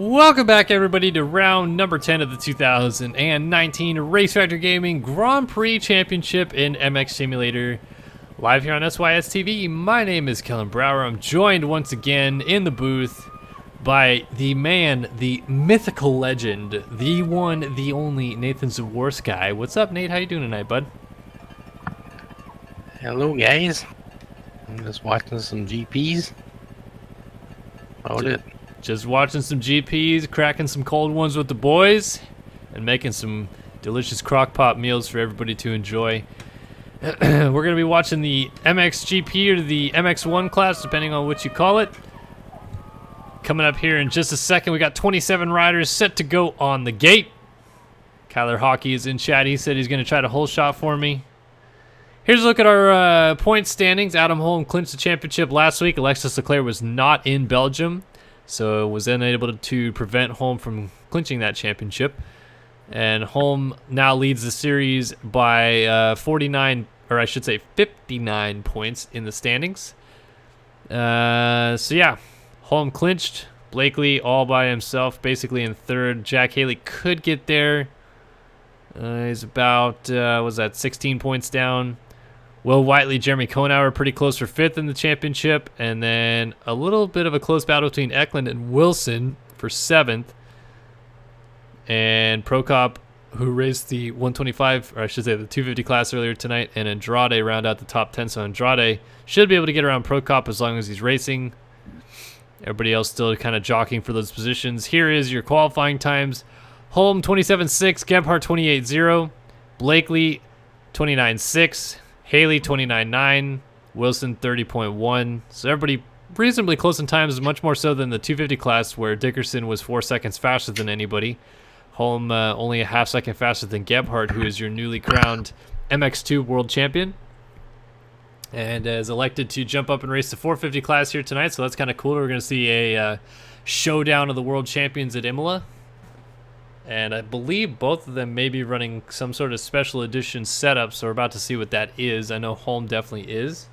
Welcome back, everybody, to round number 10 of the 2019 Race Factor Gaming Grand Prix Championship in MX Simulator. Live here on SYS TV. My name is Kellen Brower. I'm joined once again in the booth by the man, the mythical legend, the one, the only Nathan Zaworski. What's up, Nate? How you doing tonight, bud? Hello, guys. I'm just watching some GPs. About it. Just watching some GPs, cracking some cold ones with the boys, and making some delicious crock-pot meals for everybody to enjoy. We're going to be watching the MXGP or the MX1 class, depending on what you call it. Coming up here in just a second, we got 27 riders set to go on the gate. Kyler Hockey is in chat. He said he's going to try to hole shot for me. Here's a look at our point standings. Adam Holm clinched the championship last week. Alexis Leclerc was not in Belgium, so was unable to prevent Holm from clinching that championship. And Holm now leads the series by 59, or I should say 59 points in the standings. So yeah, Holm clinched. Blakely all by himself, basically in third. Jack Haley could get there. He's about, was that 16 points down. Will Whiteley, Jeremy Konauer pretty close for fifth in the championship. And then a little bit of a close battle between Eklund and Wilson for seventh. And Prokop, who raced the 125, or I should say the 250 class earlier tonight, and Andrade round out the top 10. So Andrade should be able to get around Prokop as long as he's racing. Everybody else still kind of jockeying for those positions. Here is your qualifying times. Holm 27.6, Gebhardt 28.0, Blakely 29.6, Haley 29.9, Wilson 30.1. So everybody reasonably close in times, much more so than the 250 class where Dickerson was 4 seconds faster than anybody. Holm only a half second faster than Gebhardt, who is your newly crowned MX2 world champion, and is elected to jump up and race the 450 class here tonight. So that's kind of cool. We're going to see a showdown of the world champions at Imola. And I believe both of them may be running some sort of special edition setup, so we're about to see what that is. I know Holm definitely is.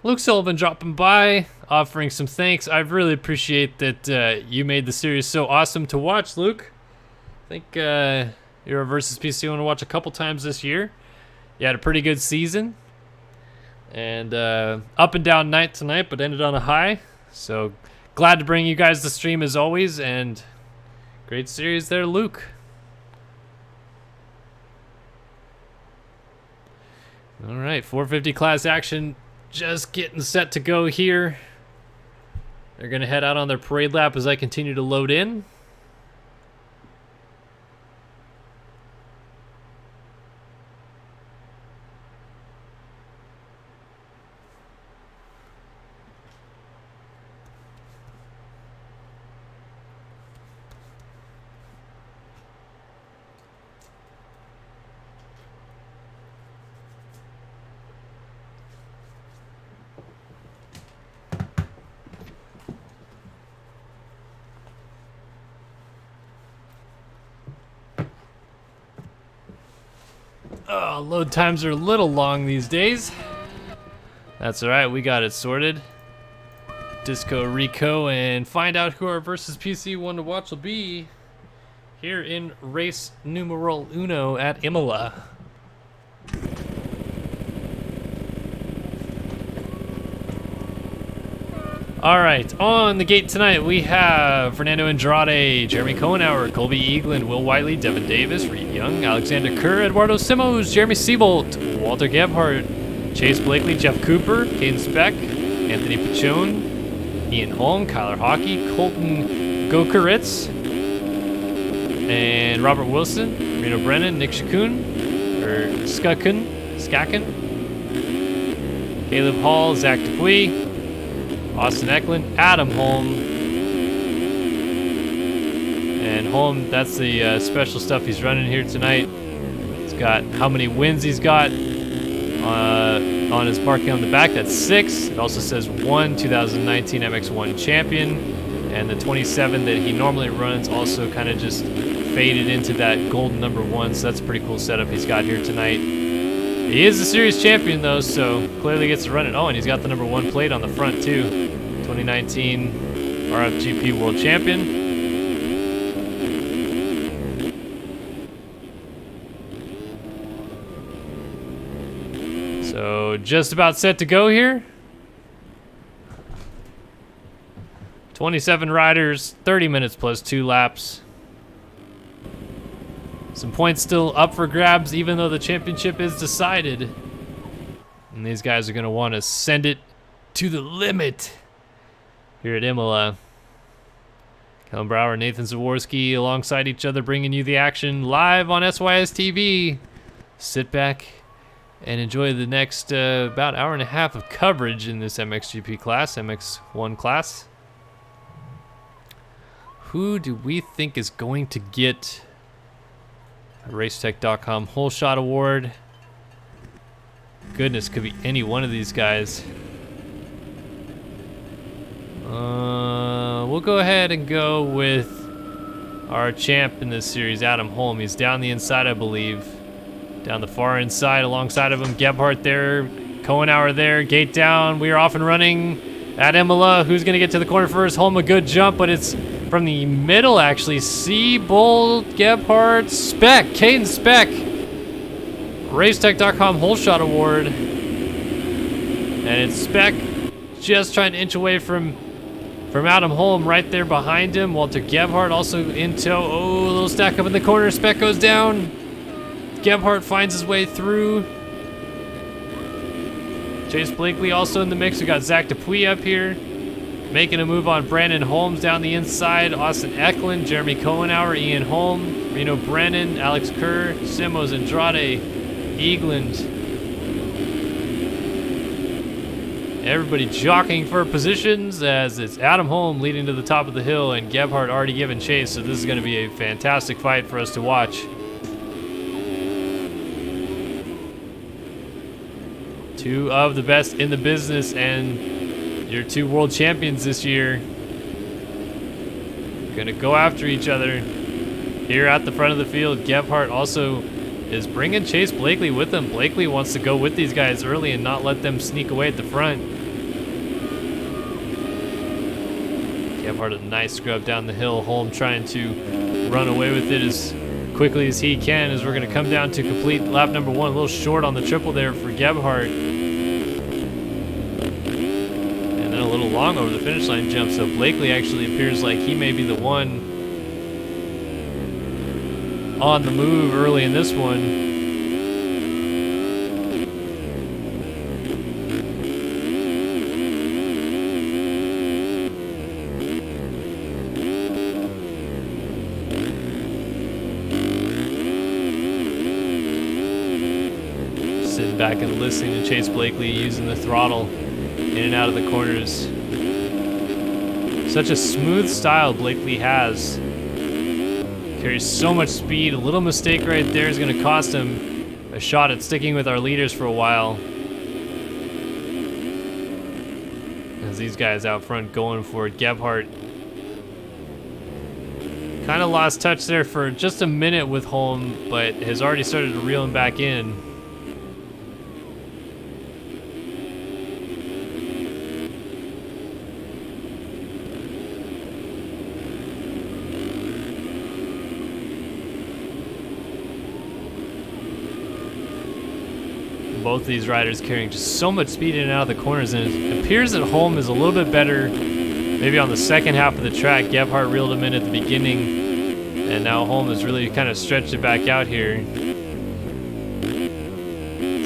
Luke Sullivan dropping by, offering some thanks. I really appreciate that you made the series so awesome to watch, Luke. I think you're a Versus PC want to watch a couple times this year. You had a pretty good season. And up and down night tonight, but ended on a high. So glad to bring you guys the stream as always. And great series there, Luke. All right, 450 class action just getting set to go here. They're going to head out on their parade lap as I continue to load in. Oh, load times are a little long these days. That's alright, we got it sorted. Disco Rico, and find out who our Versus PC one to watch will be here in race numeral uno at Imola. Alright, on the gate tonight we have Fernando Andrade, Jeremy Konauer, Colby Eagland, Will Whiteley, Devin Davis, Reed Young, Alexander Kerr, Eduardo Simos, Jeremy Seabolt, Walter Gebhardt, Chase Blakely, Jeff Cooper, Caden Speck, Anthony Pachone, Ian Holm, Kyler Hockey, Colton Gokeritz, and Robert Wilson, Reno Brennan, Nick Skaken, Caleb Hall, Zach Dupuis, Austin Eklund, Adam Holm. And Holm, that's the special stuff he's running here tonight. He's got how many wins he's got on his marking on the back. That's 6. It also says 1 2019 MX1 champion. And the 27 that he normally runs also kind of just faded into that golden number 1, so that's a pretty cool setup he's got here tonight. He is the series champion though, so clearly gets to run it. Oh, and he's got the number 1 plate on the front too. 2019 RFGP World Champion. So just about set to go here. 27 riders, 30 minutes plus 2 laps. Some points still up for grabs, even though the championship is decided. And these guys are going to want to send it to the limit here at Imola. Kellen Brower, Nathan Zaworski alongside each other, bringing you the action live on SYS TV. Sit back and enjoy the next about hour and a half of coverage in this MXGP class, MX1 class. Who do we think is going to get a Racetech.com Whole Shot Award? Goodness, could be any one of these guys. We'll go ahead and go with our champ in this series, Adam Holm. He's down the inside, I believe. Down the far inside alongside of him. Gebhardt there, Kohenauer there, gate down. We are off and running at Imola. Who's going to get to the corner first? Holm, a good jump, but it's from the middle, actually. Seabold, Gebhardt, Speck, Caden Speck. Racetech.com Whole Shot Award. And it's Speck just trying to inch away from Adam Holm right there behind him. Walter Gebhardt also in tow. Oh, a little stack up in the corner. Speck goes down. Gebhardt finds his way through. Chase Blakely also in the mix. We got Zach Dupuis up here, making a move on Brandon Holmes down the inside. Austin Eklund, Jeremy Kohenauer, Ian Holm, Reno Brennan, Alex Kerr, Simos Andrade, Eagland. Everybody jockeying for positions as it's Adam Holm leading to the top of the hill and Gebhardt already giving chase. So this is going to be a fantastic fight for us to watch. Two of the best in the business and your 2 world champions this year. Gonna go after each other here at the front of the field. Gebhardt also is bringing Chase Blakely with him. Blakely wants to go with these guys early and not let them sneak away at the front. Gebhardt a nice scrub down the hill. Holm trying to run away with it as quickly as he can as we're gonna come down to complete lap number 1. A little short on the triple there for Gebhardt. A little long over the finish line jump, so Blakely actually appears like he may be the one on the move early in this one. Sitting back and listening to Chase Blakely using the throttle in and out of the corners. Such a smooth style Blakely has. Carries so much speed. A little mistake right there is going to cost him a shot at sticking with our leaders for a while. As these guys out front going for it. Gebhardt kind of lost touch there for just a minute with Holm, but has already started to reel him back in. Both these riders carrying just so much speed in and out of the corners, and it appears that Holm is a little bit better maybe on the second half of the track. Gebhardt reeled him in at the beginning, and now Holm has really kind of stretched it back out here.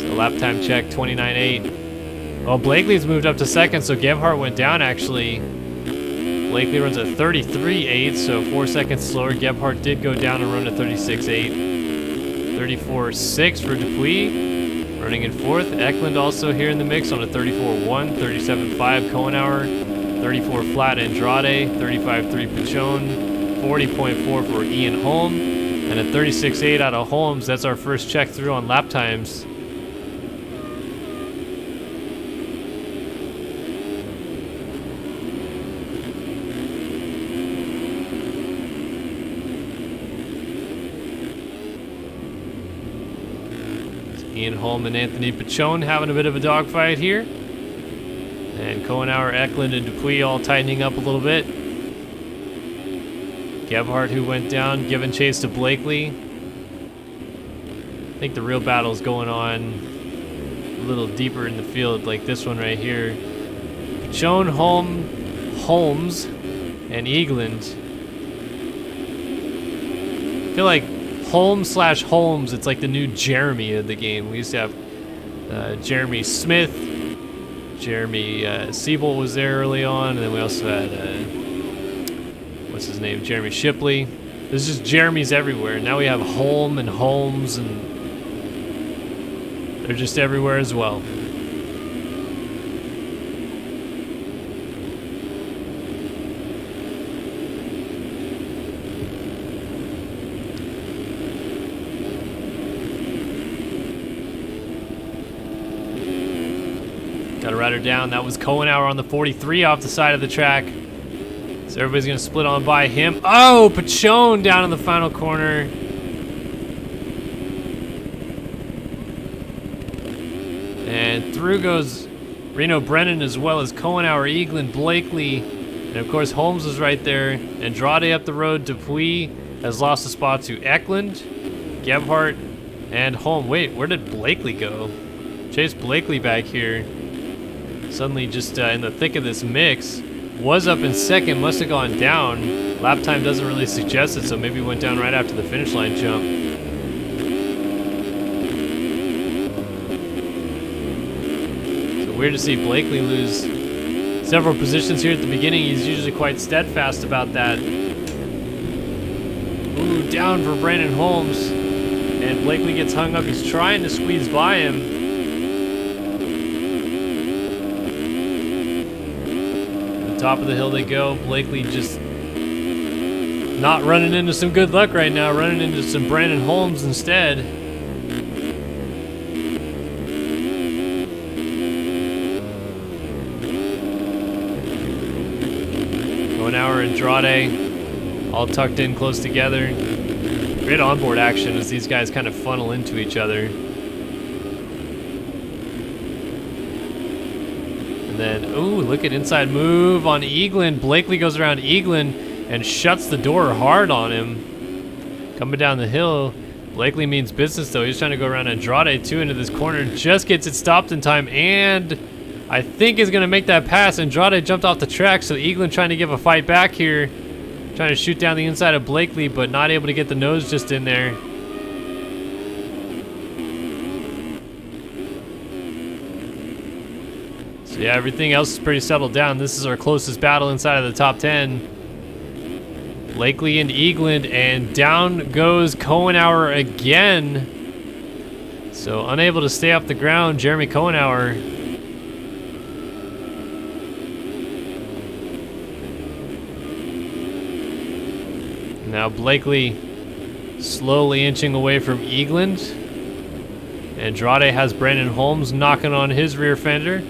So lap time check, 29.8. Well, Blakely's moved up to second, so Gebhardt went down actually. Blakely runs at 33.8, so 4 seconds slower. Gebhardt did go down and run at 36.8. 34.6 for Dupuis. Running in fourth. Eklund also here in the mix on a 34.1, 37.5 Kohenauer, 34 flat Andrade, 35.3 Pichon, 40.4 for Ian Holm, and a 36.8 out of Holmes. That's our first check through on lap times. Ian Holm and Anthony Pachone having a bit of a dogfight here. And Kohenauer, Eklund, and Dupuis all tightening up a little bit. Gebhardt, who went down, giving chase to Blakely. I think the real battle is going on a little deeper in the field, like this one right here. Pachone, Holmes, and Eagland. I feel like Holmes/Holmes, it's like the new Jeremy of the game. We used to have Jeremy Smith, Jeremy Siebold was there early on, and then we also had, what's his name, Jeremy Shipley. There's just Jeremys everywhere. Now we have Holm and Holmes, and they're just everywhere as well. Got a rider down. That was Kohenauer on the 43 off the side of the track. So everybody's going to split on by him. Oh, Pachone down in the final corner. And through goes Reno Brennan as well as Kohenauer, Eagland, Blakely. And of course Holmes is right there. Andrade up the road. Dupuis has lost a spot to Eklund, Gebhardt, and Holm. Wait, where did Blakely go? Chase Blakely back here. Suddenly just in the thick of this mix. Was up in second, must have gone down. Lap time doesn't really suggest it, so maybe went down right after the finish line jump. So weird to see Blakely lose several positions here at the beginning. He's usually quite steadfast about that. Ooh, down for Brandon Holmes. And Blakely gets hung up. He's trying to squeeze by him. Top of the hill they go. Blakely just not running into some good luck right now, running into some Brandon Holmes instead. Kohenauer and Andrade all tucked in close together. Great onboard action as these guys kind of funnel into each other. And then, ooh, look at inside move on Eagland. Blakely goes around Eagland and shuts the door hard on him. Coming down the hill. Blakely means business though. He's trying to go around Andrade too into this corner. Just gets it stopped in time and I think is going to make that pass. Andrade jumped off the track, so Eagland trying to give a fight back here. Trying to shoot down the inside of Blakely, but not able to get the nose just in there. So yeah, everything else is pretty settled down. This is our closest battle inside of the top 10. Blakely and Eagland, and down goes Kohenauer again. So unable to stay off the ground, Jeremy Kohenauer. Now Blakely slowly inching away from Eagland. Andrade has Brandon Holmes knocking on his rear fender.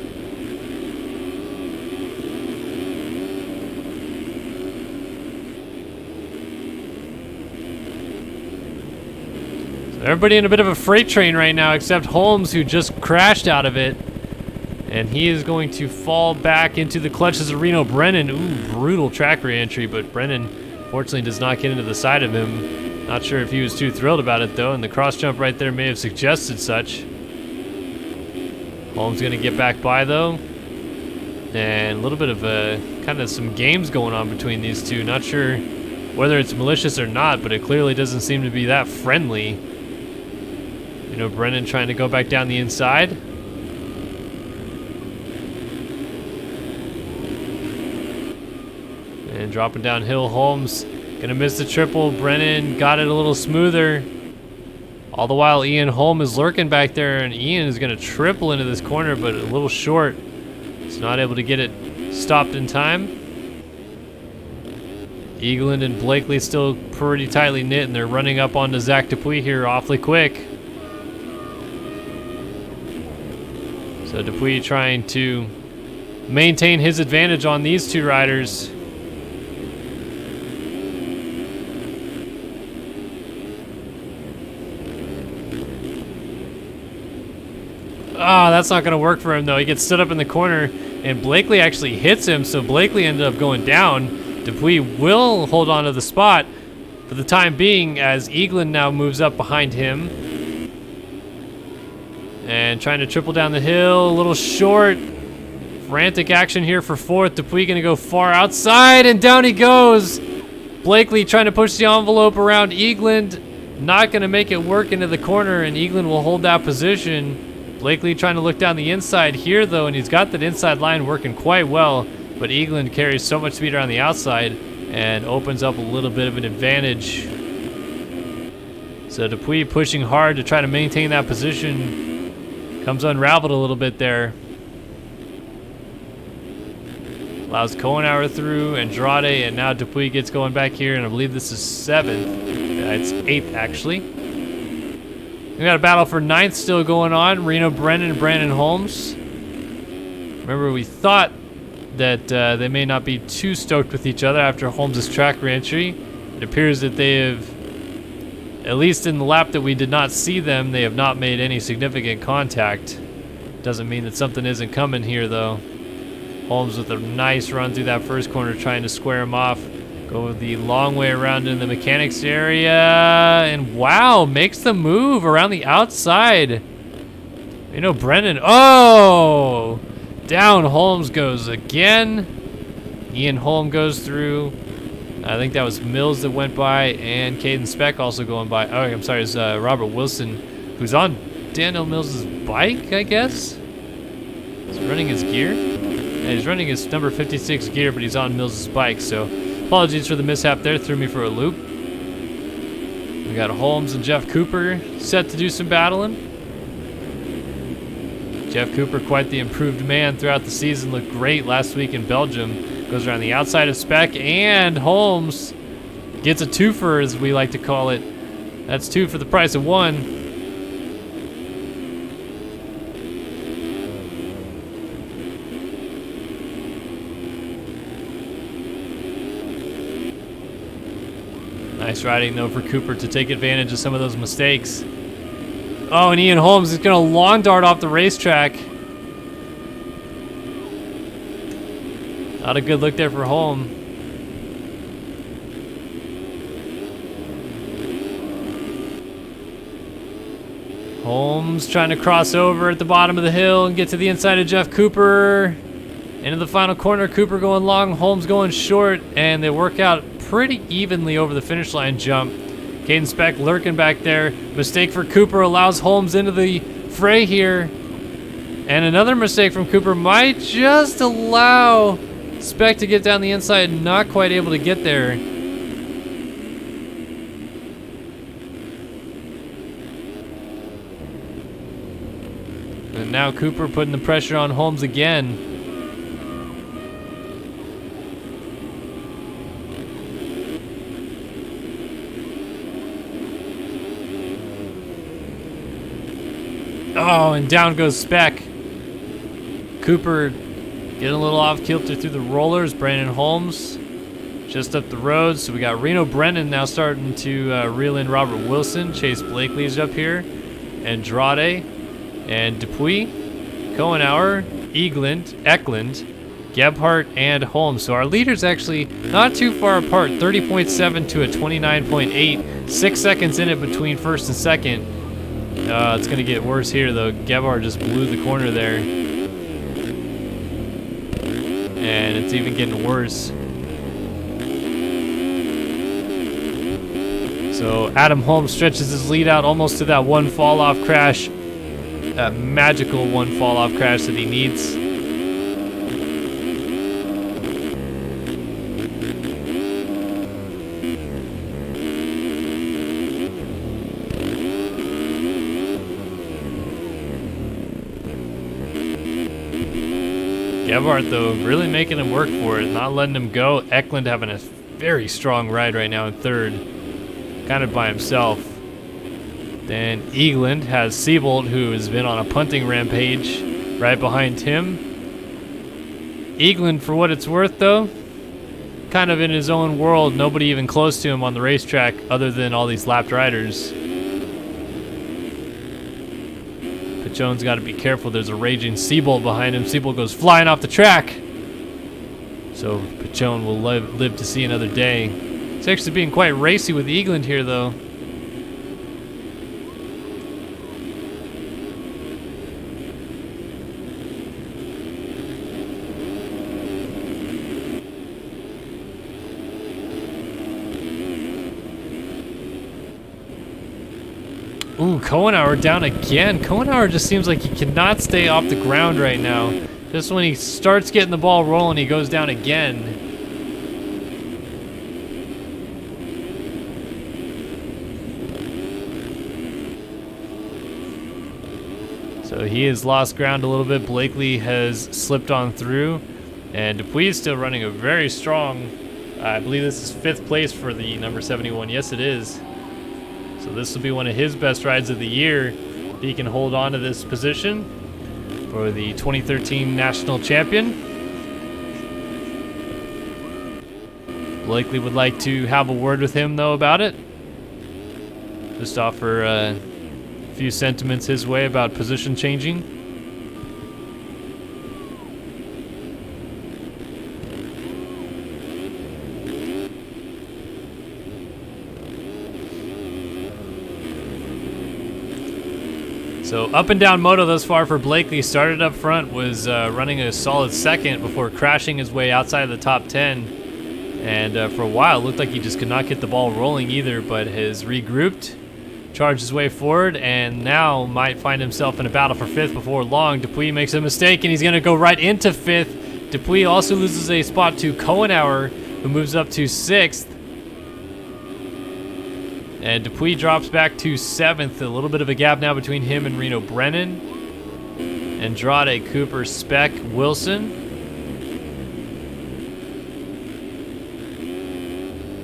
So everybody in a bit of a freight train right now except Holmes, who just crashed out of it. And he is going to fall back into the clutches of Reno Brennan. Ooh, brutal track re-entry, but Brennan fortunately does not get into the side of him. Not sure if he was too thrilled about it though, and the cross jump right there may have suggested such. Holmes gonna get back by though. And a little bit of kind of some games going on between these two. Not sure whether it's malicious or not, but it clearly doesn't seem to be that friendly. You know, Brennan trying to go back down the inside. And dropping downhill, Holmes gonna miss the triple. Brennan got it a little smoother. All the while, Ian Holm is lurking back there, and Ian is gonna triple into this corner, but a little short. He's not able to get it stopped in time. Eagland and Blakely still pretty tightly knit, and they're running up onto Zach Dupuis here awfully quick. So Dupuis trying to maintain his advantage on these two riders. Oh, that's not going to work for him, though. He gets stood up in the corner, and Blakely actually hits him, so Blakely ended up going down. Dupuis will hold on to the spot for the time being, as Eaglin now moves up behind him. And trying to triple down the hill, a little short. Frantic action here for fourth. Dupuis going to go far outside, and down he goes. Blakely trying to push the envelope around Eagland. Not going to make it work into the corner, and Eagland will hold that position. Blakely trying to look down the inside here, though, and he's got that inside line working quite well. But Eagland carries so much speed around the outside and opens up a little bit of an advantage. So Dupuis pushing hard to try to maintain that position. Comes unraveled a little bit there. Allows Kohenauer through, Andrade, and now Dupuis gets going back here, and I believe this is 7th. It's 8th, actually. We got a battle for 9th still going on. Reno Brennan and Brandon Holmes. Remember, we thought that they may not be too stoked with each other after Holmes' track reentry. It appears that they have, at least in the lap that we did not see them, they have not made any significant contact. Doesn't mean that something isn't coming here, though. Holmes with a nice run through that first corner, trying to square him off. Go the long way around in the mechanics area, and wow, makes the move around the outside. You know, Brennan, oh! Down Holmes goes again. Ian Holm goes through. I think that was Mills that went by, and Caden Speck also going by. Oh, I'm sorry, it's Robert Wilson, who's on Daniel Mills' bike, I guess? He's running his gear? Yeah, he's running his number 56 gear, but he's on Mills' bike, so apologies for the mishap there, threw me for a loop. We got Holmes and Jeff Cooper set to do some battling. Jeff Cooper, quite the improved man throughout the season, looked great last week in Belgium. Goes around the outside of Speck, and Holmes gets a twofer, as we like to call it. That's 2 for the price of 1. Nice riding, though, for Cooper to take advantage of some of those mistakes. Oh, and Ian Holmes is going to long dart off the racetrack. Not a good look there for Holmes. Holmes trying to cross over at the bottom of the hill and get to the inside of Jeff Cooper. Into the final corner, Cooper going long, Holmes going short, and they work out pretty evenly over the finish line jump. Caden Speck lurking back there. Mistake for Cooper allows Holmes into the fray here. And another mistake from Cooper might just allow Speck to get down the inside, not quite able to get there. And now Cooper putting the pressure on Holmes again. Oh, and down goes Speck. Cooper getting a little off kilter through the rollers. Brandon Holmes just up the road. So we got Reno Brennan now starting to reel in Robert Wilson. Chase Blakely's up here. Andrade and Dupuis. Kohenauer, Eklund, Gebhardt, and Holmes. So our leaders actually not too far apart. 30.7 to a 29.8. 6 seconds in it between first and second. It's going to get worse here, though. Gebhardt just blew the corner there. And it's even getting worse. So Adam Holmes stretches his lead out almost to that one fall-off crash. That magical one fall-off crash that he needs. Gebhardt, though, really making him work for it, not letting him go. Eklund having a very strong ride right now in third, kind of by himself. Then Eklund has Siebold, who has been on a punting rampage, right behind him. Eklund, for what it's worth, though, kind of in his own world, nobody even close to him on the racetrack other than all these lapped riders. Pichon's got to be careful. There's a raging Seabolt behind him. Seabolt goes flying off the track. So Pichon will live to see another day. It's actually being quite racy with Eagland here, though. Ooh, Kohenauer down again. Kohenauer just seems like he cannot stay off the ground right now. Just when he starts getting the ball rolling, he goes down again. So he has lost ground a little bit. Blakely has slipped on through. And Dupuis is still running a very strong, I believe this is 5th place for the number 71. Yes, it is. So this will be one of his best rides of the year if he can hold on to this position for the 2013 national champion. Blakely would like to have a word with him though about it. Just offer a few sentiments his way about position changing. So up and down moto thus far for Blakely. Started up front, was running a solid 2nd before crashing his way outside of the top 10. And for a while, it looked like he just could not get the ball rolling either, but has regrouped, charged his way forward, and now might find himself in a battle for 5th before long. Dupuis makes a mistake, and he's going to go right into 5th. Dupuis also loses a spot to Kohenauer, who moves up to 6th. And Dupuis drops back to 7th. A little bit of a gap now between him and Reno Brennan. Andrade, Cooper, Speck, Wilson.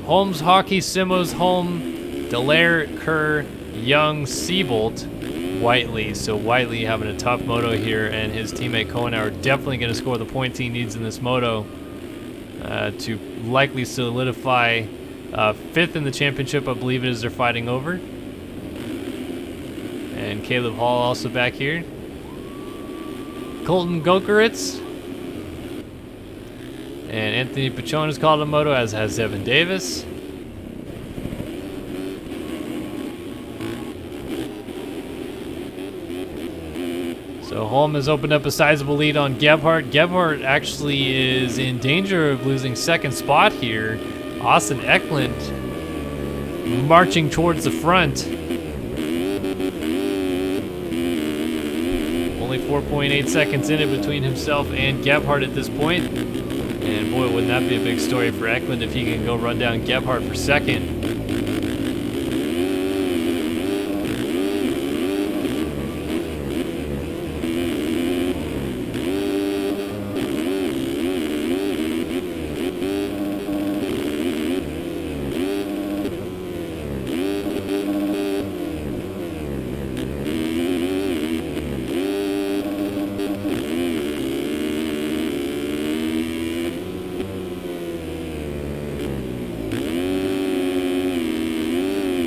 Holmes, Hockey, Simos, Holm, Dallaire, Kerr, Young, Seabolt, Whiteley. So Whiteley having a tough moto here, and his teammate Kohenauer definitely going to score the points he needs in this moto to likely solidify 5th in the championship, I believe it is they're fighting over. And Caleb Hall also back here. Colton Gokeritz. And Anthony Pichon has called a moto, as has Evan Davis. So Holm has opened up a sizable lead on Gebhardt. Gebhardt actually is in danger of losing 2nd spot here. Austin Eklund marching towards the front. Only 4.8 seconds in it between himself and Gebhardt at this point. And boy, wouldn't that be a big story for Eklund if he can go run down Gebhardt for 2nd.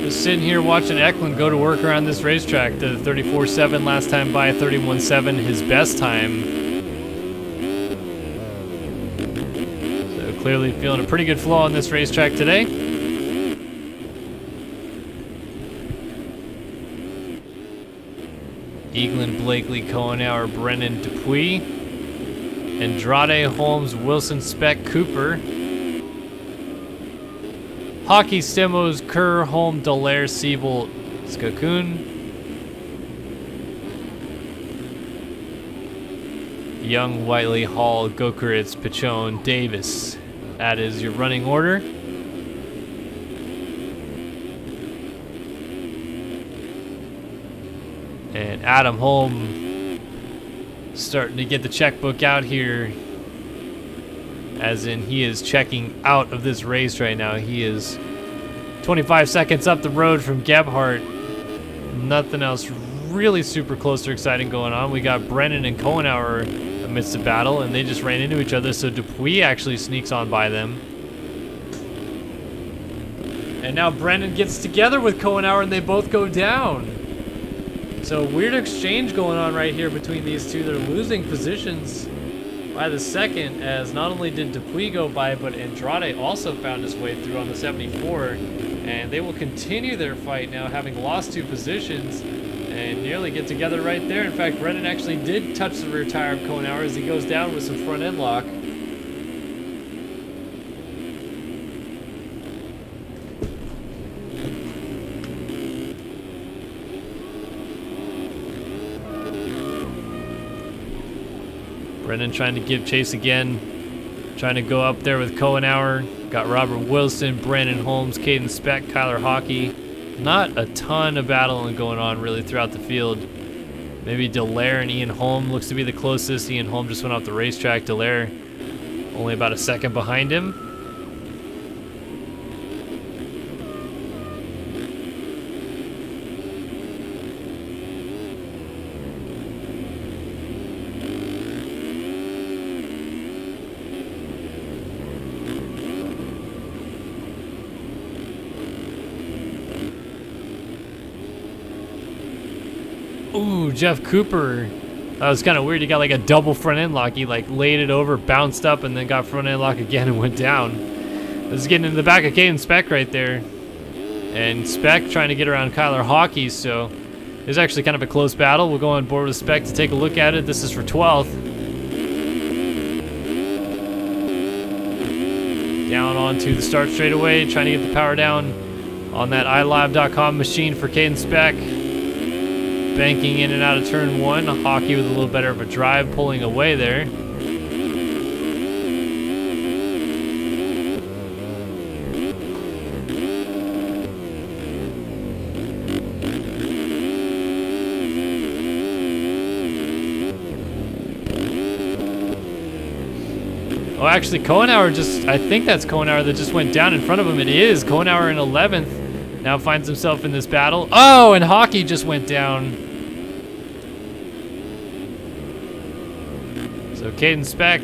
Sitting here watching Eklund go to work around this racetrack. The 34.7 last time by, 31.7 his best time. So clearly feeling a pretty good flow on this racetrack today. Eagland, Blakely, Kohenauer, Brennan, Dupuis, Andrade, Holmes, Wilson, Speck, Cooper, Hockey, Stemos, Kerr, Holm, Dallaire, Siebel, Skakun, Young, Whiteley, Hall, Gokeritz, Pichon, Davis. That is your running order. And Adam Holm starting to get the checkbook out here. As in, he is checking out of this race right now. He is 25 seconds up the road from Gebhardt. Nothing else really super close or exciting going on. We got Brennan and Kohenauer amidst the battle, and they just ran into each other, so Dupuis actually sneaks on by them. And now Brennan gets together with Kohenauer, and they both go down. So weird exchange going on right here between these two. They're losing positions by the second, as not only did Dupuy go by, but Andrade also found his way through on the 74. And they will continue their fight now, having lost 2 positions and nearly get together right there. In fact, Brennan actually did touch the rear tire of Kohenauer as he goes down with some front end lock. Brennan trying to give chase again, trying to go up there with Kohenauer. Got Robert Wilson, Brandon Holmes, Caden Speck, Kyler Hockey. Not a ton of battling going on really throughout the field. Maybe Dallaire and Ian Holm looks to be the closest. Ian Holm just went off the racetrack. Dallaire only about a second behind him. Ooh, Jeff Cooper. That was kind of weird. He got like a double front end lock. He like laid it over, bounced up, and then got front end lock again and went down. This is getting in the back of Caden Speck right there. And Speck trying to get around Kyler Hockey, so it's actually kind of a close battle. We'll go on board with Speck to take a look at it. This is for 12th. Down onto the start straightaway, trying to get the power down on that iLive.com machine for Caden Speck. Banking in and out of turn 1. Hockey with a little better of a drive, pulling away there. Oh, actually, Kohenauer I think that's Kohenauer that just went down in front of him. It is. Kohenauer in 11th now finds himself in this battle. Oh, and Hockey just went down. So Caden Speck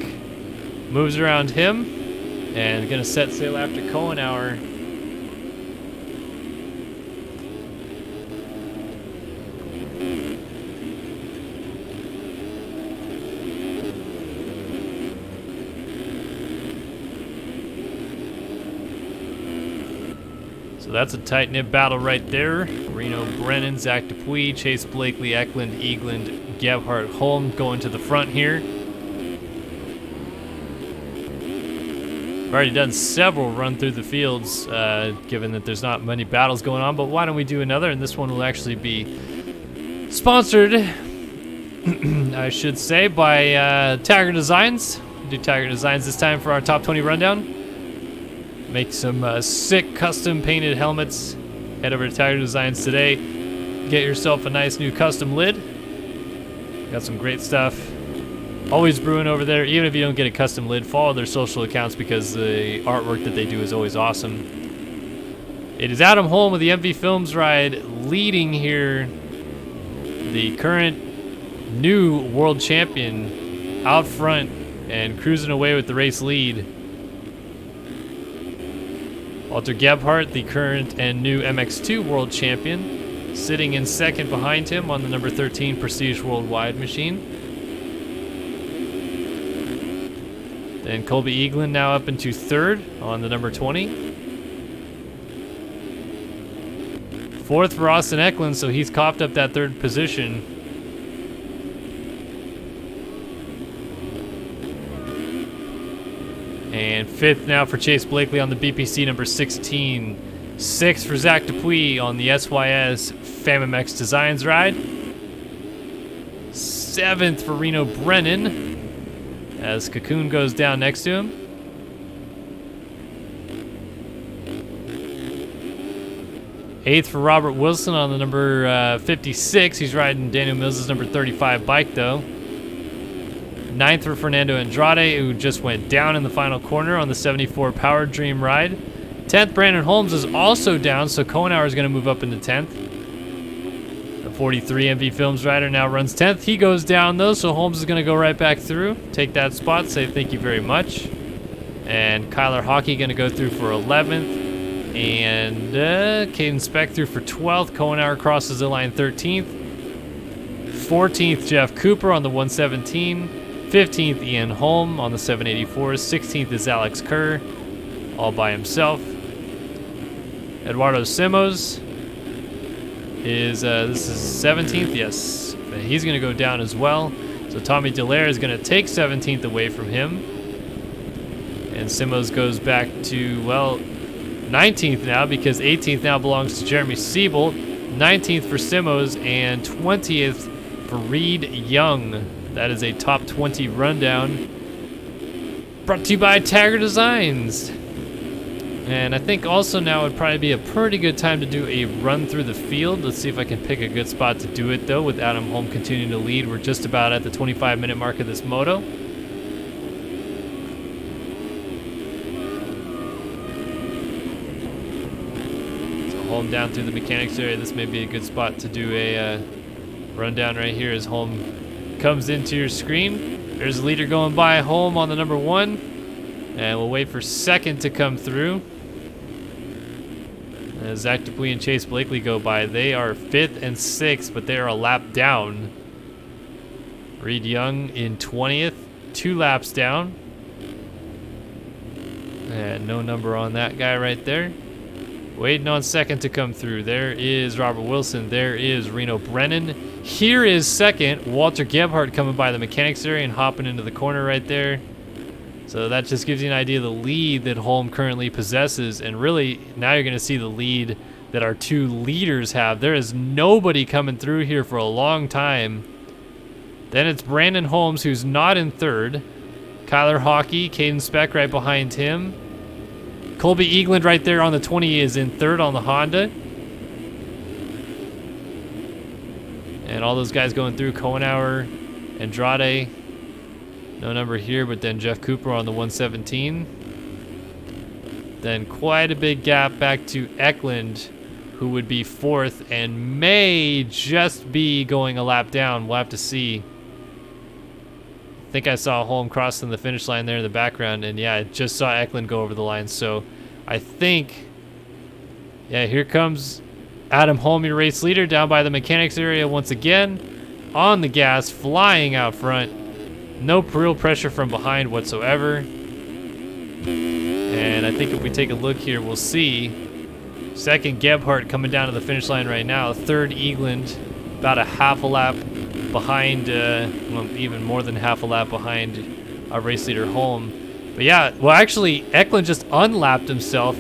moves around him and gonna set sail after Kohenauer. So that's a tight-knit battle right there. Reno Brennan, Zach Dupuy, Chase Blakely, Eklund, Eagland, Gebhardt, Holm going to the front here. We've already done several run through the fields, given that there's not many battles going on, but why don't we do another? And this one will actually be sponsored, I should say, by Taggart Designs. We'll do Taggart Designs this time for our top 20 rundown. Make some sick custom painted helmets. Head over to Taggart Designs today. Get yourself a nice new custom lid. Got some great stuff. Always brewing over there. Even if you don't get a custom lid, follow their social accounts because the artwork that they do is always awesome. It is Adam Holm with the MV Films ride leading here. The current new world champion out front and cruising away with the race lead. Walter Gebhardt, the current and new MX2 world champion, sitting in second behind him on the number 13 Prestige Worldwide machine. Then Colby Eaglin now up into third on the number 20. Fourth for Austin Eklund, so he's coughed up that third position. And fifth now for Chase Blakely on the BPC number 16. Sixth for Zach Dupuy on the SYS FamMX Designs ride. Seventh for Reno Brennan as Cocoon goes down next to him. Eighth for Robert Wilson on the number 56. He's riding Daniel Mills' number 35 bike though. Ninth for Fernando Andrade, who just went down in the final corner on the 74 Power Dream ride. 10th, Brandon Holmes is also down, so Kohenauer is going to move up into 10th. The 43 MV Films rider now runs 10th. He goes down though, so Holmes is going to go right back through, take that spot, say thank you very much. And Kyler Hockey going to go through for 11th. And Caden Speck through for 12th. Kohenauer crosses the line 13th. 14th, Jeff Cooper on the 117. 15th, Ian Holm on the 784. 16th is Alex Kerr, all by himself. Eduardo Simos is, this is 17th, yes. He's going to go down as well. So Tommy Dallaire is going to take 17th away from him. And Simos goes back to, well, 19th now, because 18th now belongs to Jeremy Siebold. 19th for Simos and 20th for Reed Young. That is a top 20 rundown brought to you by Tiger Designs. And I think also now would probably be a pretty good time to do a run through the field. Let's see if I can pick a good spot to do it though, with Adam Holm continuing to lead. We're just about at the 25-minute mark of this moto. So Holm down through the mechanics area. This may be a good spot to do a rundown right here as Holm comes into your screen. There's a leader going by, Holm on the number 1. And we'll wait for second to come through. As Zach Dupuis and Chase Blakely go by, they are 5th and 6th, but they are a lap down. Reed Young in 20th, 2 laps down. And no number on that guy right there. Waiting on second to come through. There is Robert Wilson. There is Reno Brennan. Here is second, Walter Gebhardt coming by the mechanics area and hopping into the corner right there. So that just gives you an idea of the lead that Holm currently possesses. And really, now you're going to see the lead that our 2 leaders have. There is nobody coming through here for a long time. Then it's Brandon Holmes, who's not in 3rd. Kyler Hockey, Caden Speck right behind him. Colby Eagland right there on the 20 is in 3rd on the Honda. And all those guys going through, Kohenauer, Andrade. No number here, but then Jeff Cooper on the 117. Then quite a big gap back to Eklund, who would be 4th and may just be going a lap down. We'll have to see. I think I saw Holm crossing the finish line there in the background, and yeah, I just saw Eklund go over the line. So I think, yeah, here comes Adam Holm, your race leader, down by the mechanics area once again. On the gas, flying out front. No real pressure from behind whatsoever. And I think if we take a look here, we'll see second Gebhardt coming down to the finish line right now. 3rd Eagland, about a half a lap behind, well, even more than half a lap behind our race leader Holm. But yeah, well actually Eklund just unlapped himself.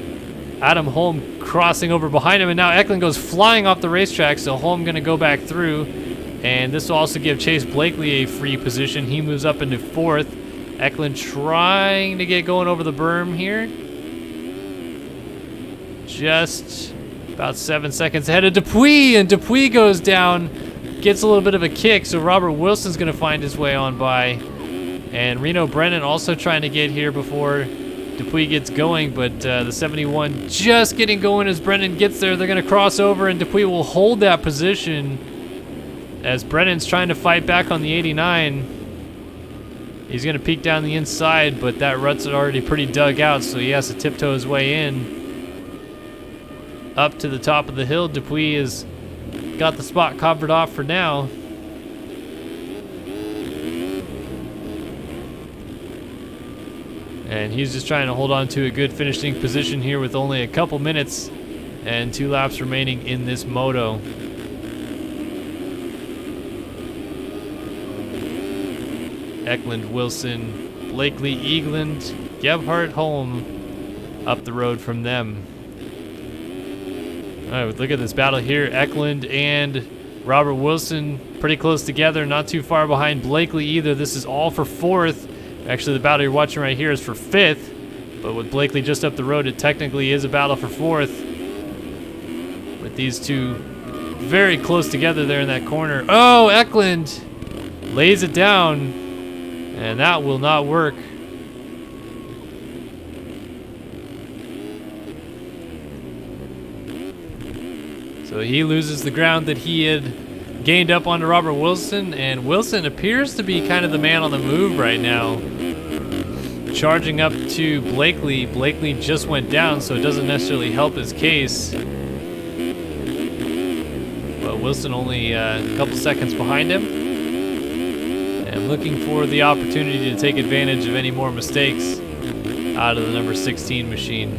Adam Holm crossing over behind him, and now Eklund goes flying off the racetrack, so Holm gonna go back through. And this will also give Chase Blakely a free position. He moves up into 4th. Eklund trying to get going over the berm here. Just about 7 seconds ahead of Dupuis, and Dupuis goes down, gets a little bit of a kick, so Robert Wilson's going to find his way on by. And Reno Brennan also trying to get here before Dupuis gets going, but the 71 just getting going as Brennan gets there. They're going to cross over, and Dupuis will hold that position as Brennan's trying to fight back on the 89. He's going to peek down the inside, but that rut's already pretty dug out, so he has to tiptoe his way in. Up to the top of the hill, Dupuis has got the spot covered off for now. And he's just trying to hold on to a good finishing position here with only a couple minutes and 2 laps remaining in this moto. Eklund, Wilson, Blakely, Eagland, Gebhardt, Holm up the road from them. All right, look at this battle here. Eklund and Robert Wilson pretty close together, not too far behind Blakely either. This is all for 4th. Actually, the battle you're watching right here is for 5th, but with Blakely just up the road, it technically is a battle for 4th. With these 2 very close together there in that corner. Oh, Eklund lays it down. And that will not work. So he loses the ground that he had gained up onto Robert Wilson, and Wilson appears to be kind of the man on the move right now. Charging up to Blakely. Blakely just went down, so it doesn't necessarily help his case. But So Wilson only a couple seconds behind him. And looking for the opportunity to take advantage of any more mistakes out of the number 16 machine.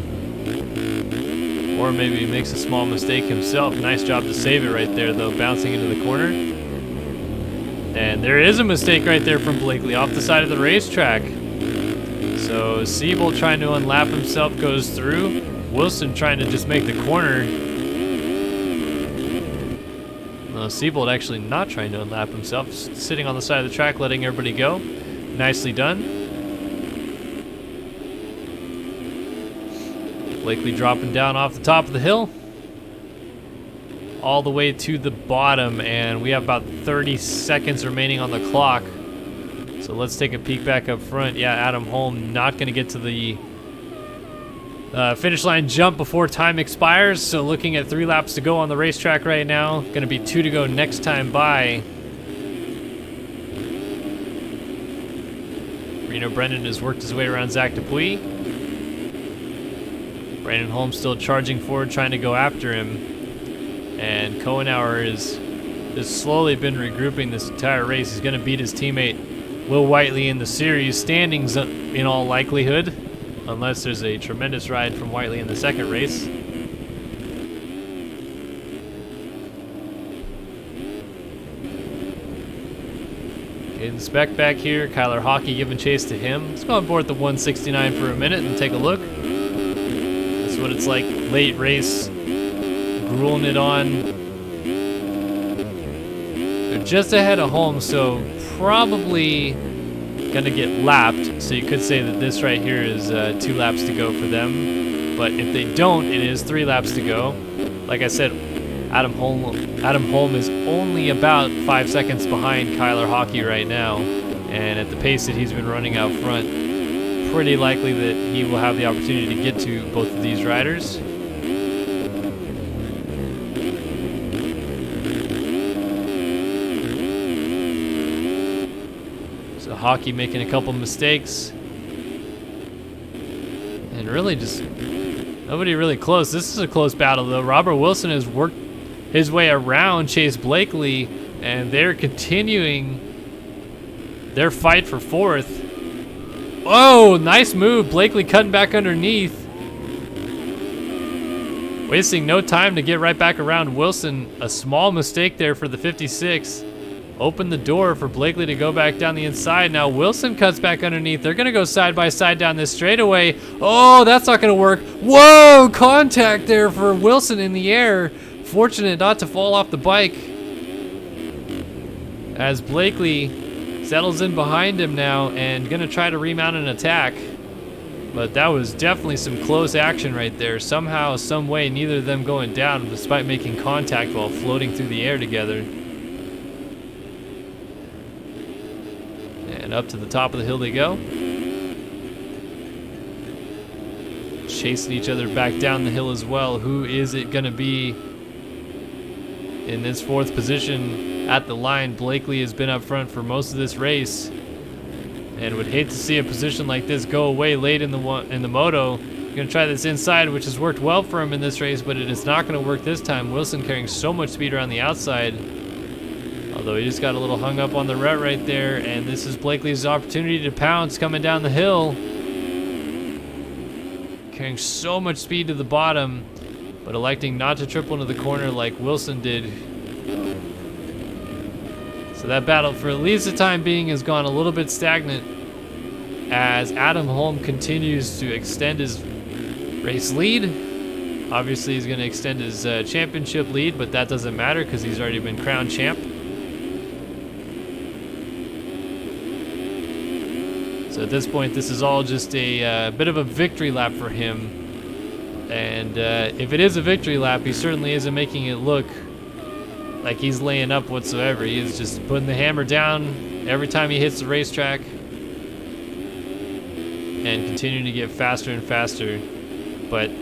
Or maybe he makes a small mistake himself. Nice job to save it right there, though, bouncing into the corner. And there is a mistake right there from Blakely off the side of the racetrack. So Siebel trying to unlap himself goes through. Wilson trying to just make the corner. No, Siebel actually not trying to unlap himself, sitting on the side of the track, letting everybody go. Nicely done. Blakely dropping down off the top of the hill. All the way to the bottom, and we have about 30 seconds remaining on the clock. So let's take a peek back up front. Yeah, Adam Holm not going to get to the finish line jump before time expires. So looking at 3 laps to go on the racetrack right now. Going to be 2 to go next time by. Reno Brennan has worked his way around Zach Dupuis. Brandon Holm still charging forward, trying to go after him. And Kohenauer has slowly been regrouping this entire race. He's going to beat his teammate Will Whiteley in the series standings in all likelihood, unless there's a tremendous ride from Whiteley in the second race. Getting spec back here, Kyler Hockey giving chase to him. Let's go on board the 169 for a minute and take a look. That's what it's like late race. Grueling it on. They're just ahead of Holm, so probably gonna get lapped. So you could say that this right here is 2 laps to go for them. But if they don't, it is 3 laps to go. Like I said, Adam Holm is only about 5 seconds behind Kyler Hockey right now. And at the pace that he's been running out front, pretty likely that he will have the opportunity to get to both of these riders. Hockey making a couple mistakes. And really just nobody really close. This is a close battle though. Robert Wilson has worked his way around Chase Blakely, and they're continuing their fight for 4th. Oh, nice move. Blakely cutting back underneath. Wasting no time to get right back around Wilson. A small mistake there for the 56. Open the door for Blakely to go back down the inside. Now Wilson cuts back underneath. They're going to go side by side down this straightaway. Oh, that's not going to work. Whoa, contact there for Wilson in the air. Fortunate not to fall off the bike. As Blakely settles in behind him now and going to try to remount an attack. But that was definitely some close action right there. Somehow, some way, neither of them going down despite making contact while floating through the air together. And up to the top of the hill they go. Chasing each other back down the hill as well. Who is it going to be in this 4th position at the line? Blakely has been up front for most of this race, and would hate to see a position like this go away late in the moto. Going to try this inside, which has worked well for him in this race, but it is not going to work this time. Wilson carrying so much speed around the outside. Although he just got a little hung up on the rut right there, and this is Blakely's opportunity to pounce coming down the hill. Carrying so much speed to the bottom, but electing not to triple into the corner like Wilson did. So that battle, for at least the time being, has gone a little bit stagnant as Adam Holm continues to extend his race lead. Obviously, he's going to extend his championship lead, but that doesn't matter because he's already been crowned champ. So at this point, this is all just a bit of a victory lap for him. And if it is a victory lap, he certainly isn't making it look like he's laying up whatsoever. He is just putting the hammer down every time he hits the racetrack and continuing to get faster and faster. But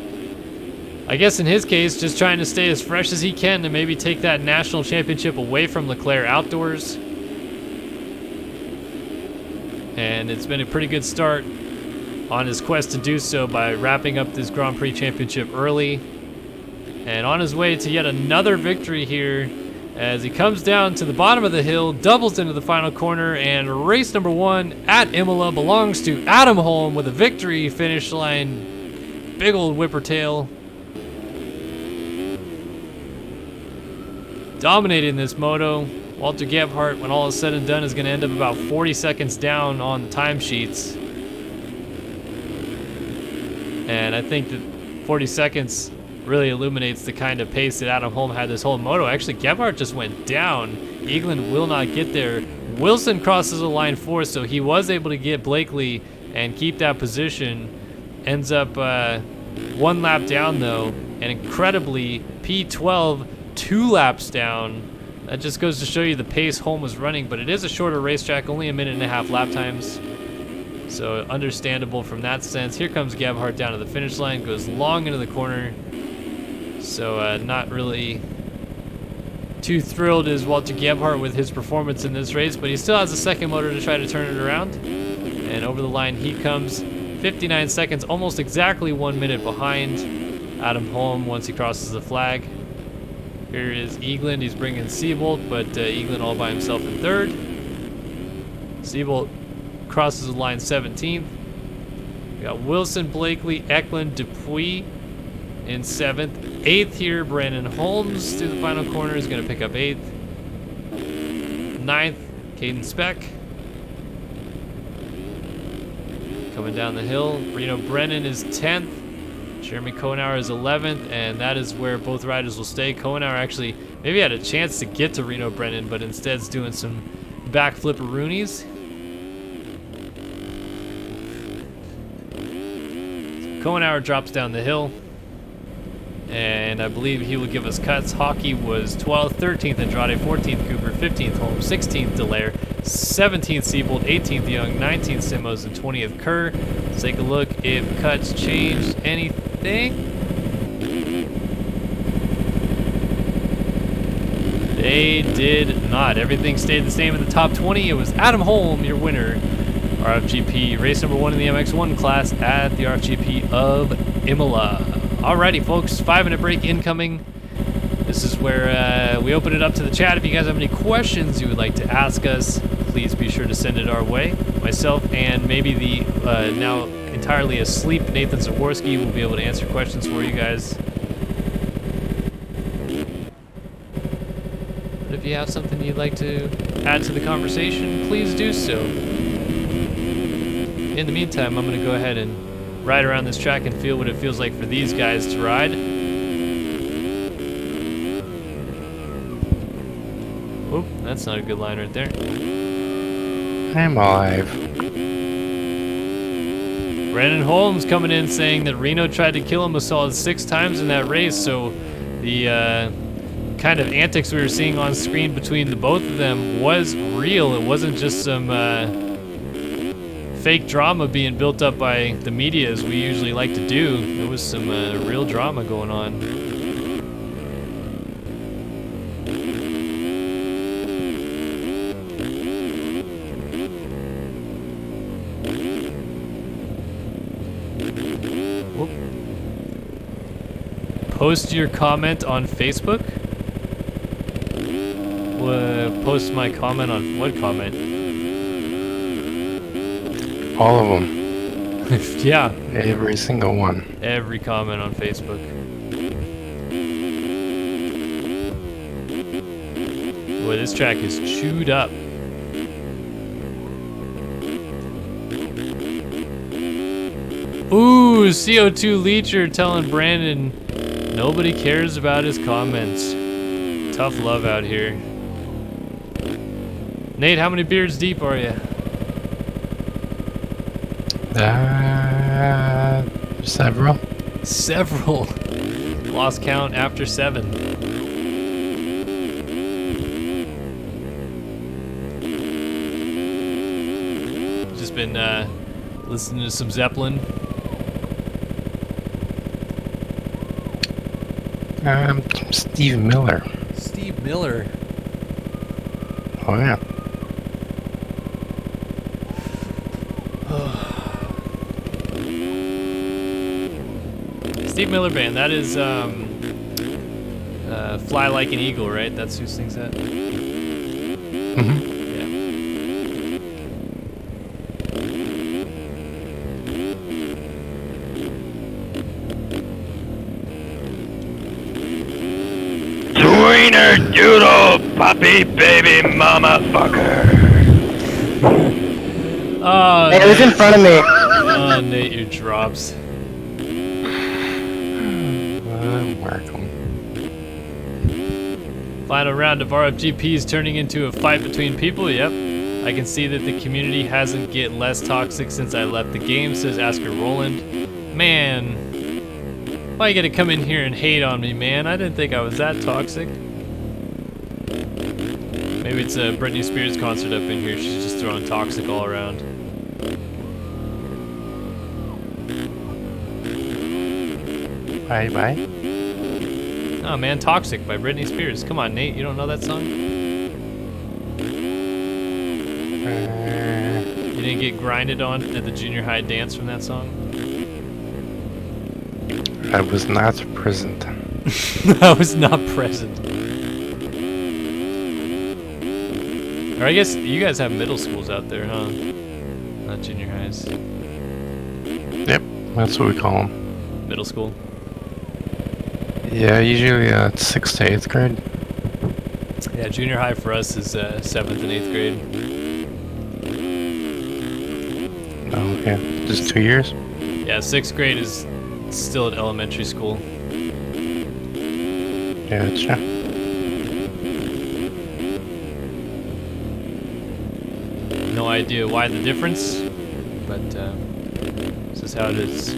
I guess in his case, just trying to stay as fresh as he can to maybe take that national championship away from Leclerc outdoors. And it's been a pretty good start on his quest to do so by wrapping up this Grand Prix championship early. And on his way to yet another victory here as he comes down to the bottom of the hill, doubles into the final corner, and race number 1 at Imola belongs to Adam Holm with a victory finish line. Big old whipper tail. Dominating this moto. Walter Gebhardt, when all is said and done, is going to end up about 40 seconds down on the timesheets. And I think that 40 seconds really illuminates the kind of pace that Adam Holm had this whole moto. Actually, Gebhardt just went down. Eagland will not get there. Wilson crosses the line 4, so he was able to get Blakely and keep that position. Ends up 1 lap down, though, and incredibly, P12 2 laps down. That just goes to show you the pace Holm was running, but it is a shorter racetrack, only 1.5 minute lap times. So understandable from that sense. Here comes Gebhardt down to the finish line, goes long into the corner. So not really too thrilled is Walter Gebhardt with his performance in this race, but he still has a second motor to try to turn it around. And over the line he comes, 59 seconds, almost exactly 1 minute behind Adam Holm once he crosses the flag. Here is Eagland. He's bringing Seabolt, but Eagland all by himself in 3rd. Seabolt crosses the line 17th. We got Wilson, Blakely, Eklund, Dupuis in 7th. 8th here, Brandon Holmes through the final corner is going to pick up 8th. 9th, Caden Speck. Coming down the hill, Reno Brennan is 10th. Jeremy Kohenauer is 11th, and that is where both riders will stay. Kohenauer actually maybe had a chance to get to Reno Brennan, but instead is doing some backflipperoonies. Kohenauer drops down the hill, and I believe he will give us cuts. Hockey was 12th, 13th Andrade, 14th Cooper, 15th Holmes, 16th Dallaire, 17th Seabolt, 18th Young, 19th Simmos, and 20th Kerr. Let's take a look if cuts changed anything. They did not. Everything stayed the same in the top 20. It was Adam Holm, your winner. RFGP, race number 1 in the MX1 class at the RFGP of Imola. Alrighty, folks, 5-minute break incoming. This is where we open it up to the chat. If you guys have any questions you would like to ask us, please be sure to send it our way. Myself and maybe the now entirely asleep Nathan Zaworski will be able to answer questions for you guys. But if you have something you'd like to add to the conversation, please do so. In the meantime, I'm going to go ahead and ride around this track and feel what it feels like for these guys to ride. Oop, that's not a good line right there. I'm alive. Brandon Holmes coming in saying that Reno tried to kill him a solid 6 times in that race, so the kind of antics we were seeing on screen between the both of them was real. It wasn't just some fake drama being built up by the media as we usually like to do. There was some real drama going on. Whoop. Post your comment on Facebook? Post my comment on what comment? All of them. Yeah. Every single one. Every comment on Facebook. Boy, this track is chewed up. Ooh, CO2 Leecher telling Brandon nobody cares about his comments. Tough love out here. Nate, how many beards deep are you? Several. Several. Lost count after 7. Just been listening to some Zeppelin. Steve Miller. Steve Miller. Oh yeah. Steve Miller Band. That is Fly Like an Eagle, right? That's who sings that? Mm-hmm. Wiener doodle puppy baby mama fucker. Oh, Hey, it was in front of me. oh, Nate, your drops. Welcome. Final round of RFGP is turning into a fight between people. Yep. I can see that the community hasn't get less toxic since I left the game, says Asker Roland. Man, why you gotta come in here and hate on me, man? I didn't think I was that toxic. Maybe it's a Britney Spears concert up in here. She's just throwing toxic all around. Bye bye. Oh man, Toxic by Britney Spears. Come on, Nate, you don't know that song? You didn't get grinded on at the junior high dance from that song? I was not present. I was not present. Or I guess you guys have middle schools out there, huh? Not junior highs. Yep, that's what we call them. Middle school. Yeah, usually it's 6th to 8th grade. Yeah, junior high for us is 7th and 8th grade. Oh, okay. Just 2 years? Yeah, 6th grade is still at elementary school. Yeah, that's true. No idea why the difference, but this is how it is.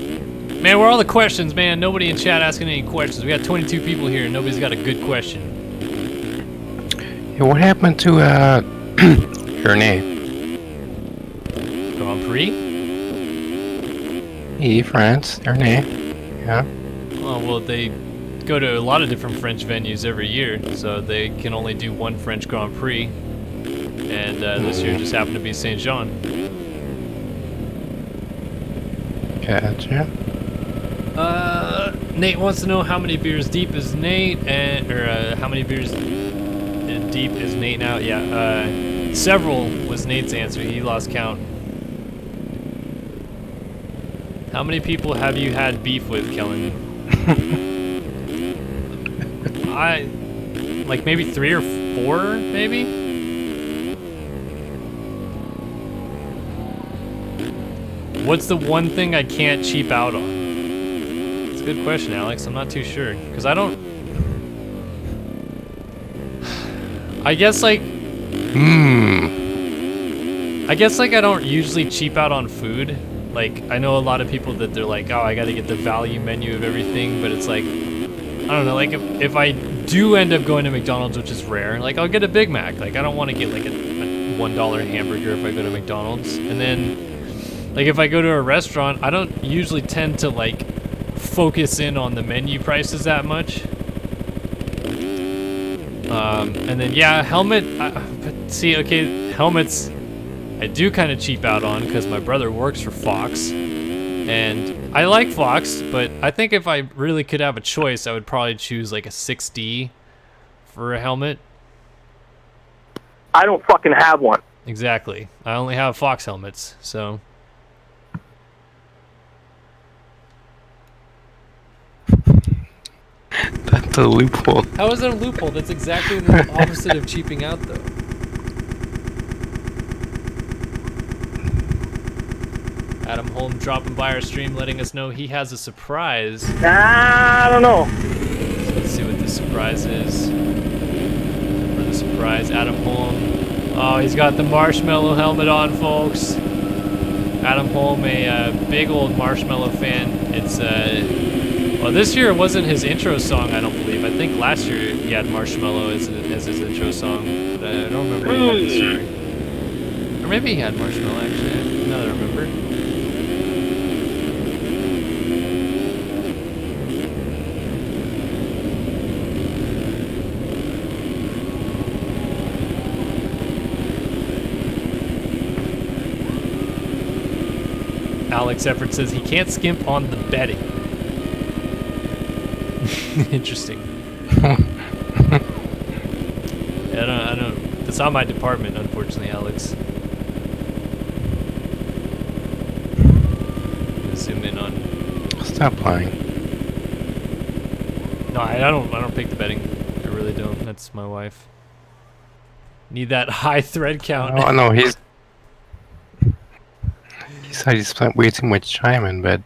Man, where are all the questions, man? Nobody in chat asking any questions. We got 22 people here and nobody's got a good question. Yeah, what happened to your name? Grand Prix? Hey, France, your name. Yeah. Oh, well, they go to a lot of different French venues every year, so they can only do one French Grand Prix. And this year just happened to be Saint Jean. Gotcha. Nate wants to know how many beers deep is Nate, or how many beers deep is Nate now? Yeah, several was Nate's answer. He lost count. How many people have you had beef with, Kellen? Like maybe 3 or 4, maybe? What's the one thing I can't cheap out on? It's a good question, Alex. I'm not too sure. Because I don't... I guess, like... I guess, like, I don't usually cheap out on food. Like, I know a lot of people that they're like, oh, I gotta get the value menu of everything, but it's like... I don't know, like, if I do end up going to McDonald's, which is rare, like, I'll get a Big Mac. Like, I don't want to get, like, a $1 hamburger if I go to McDonald's. And then... like, if I go to a restaurant, I don't usually tend to, like, focus in on the menu prices that much. And then, yeah, helmet, but see, okay, helmets, I do kind of cheap out on because my brother works for Fox. And I like Fox, but I think if I really could have a choice, I would probably choose, like, a 6D for a helmet. I don't fucking have one. Exactly. I only have Fox helmets, so... That's a loophole. How is that a loophole? That's exactly the opposite of cheaping out, though. Adam Holm dropping by our stream, letting us know he has a surprise. I don't know. So let's see what the surprise is. For the surprise, Adam Holm. Oh, he's got the marshmallow helmet on, folks. Adam Holm, a big old Marshmallow fan. It's well, this year it wasn't his intro song, I don't believe. I think last year he had Marshmallow as his intro song, but I don't remember he had this year. Or maybe he had Marshmallow, actually, now that I remember. Alex Effort says he can't skimp on the betting. Interesting. It's not my department, unfortunately, Alex. Zoom in on. Stop lying. No, I don't pick the betting. I really don't. That's my wife. Need that high thread count. Oh no, he said he spent way too much time in bed.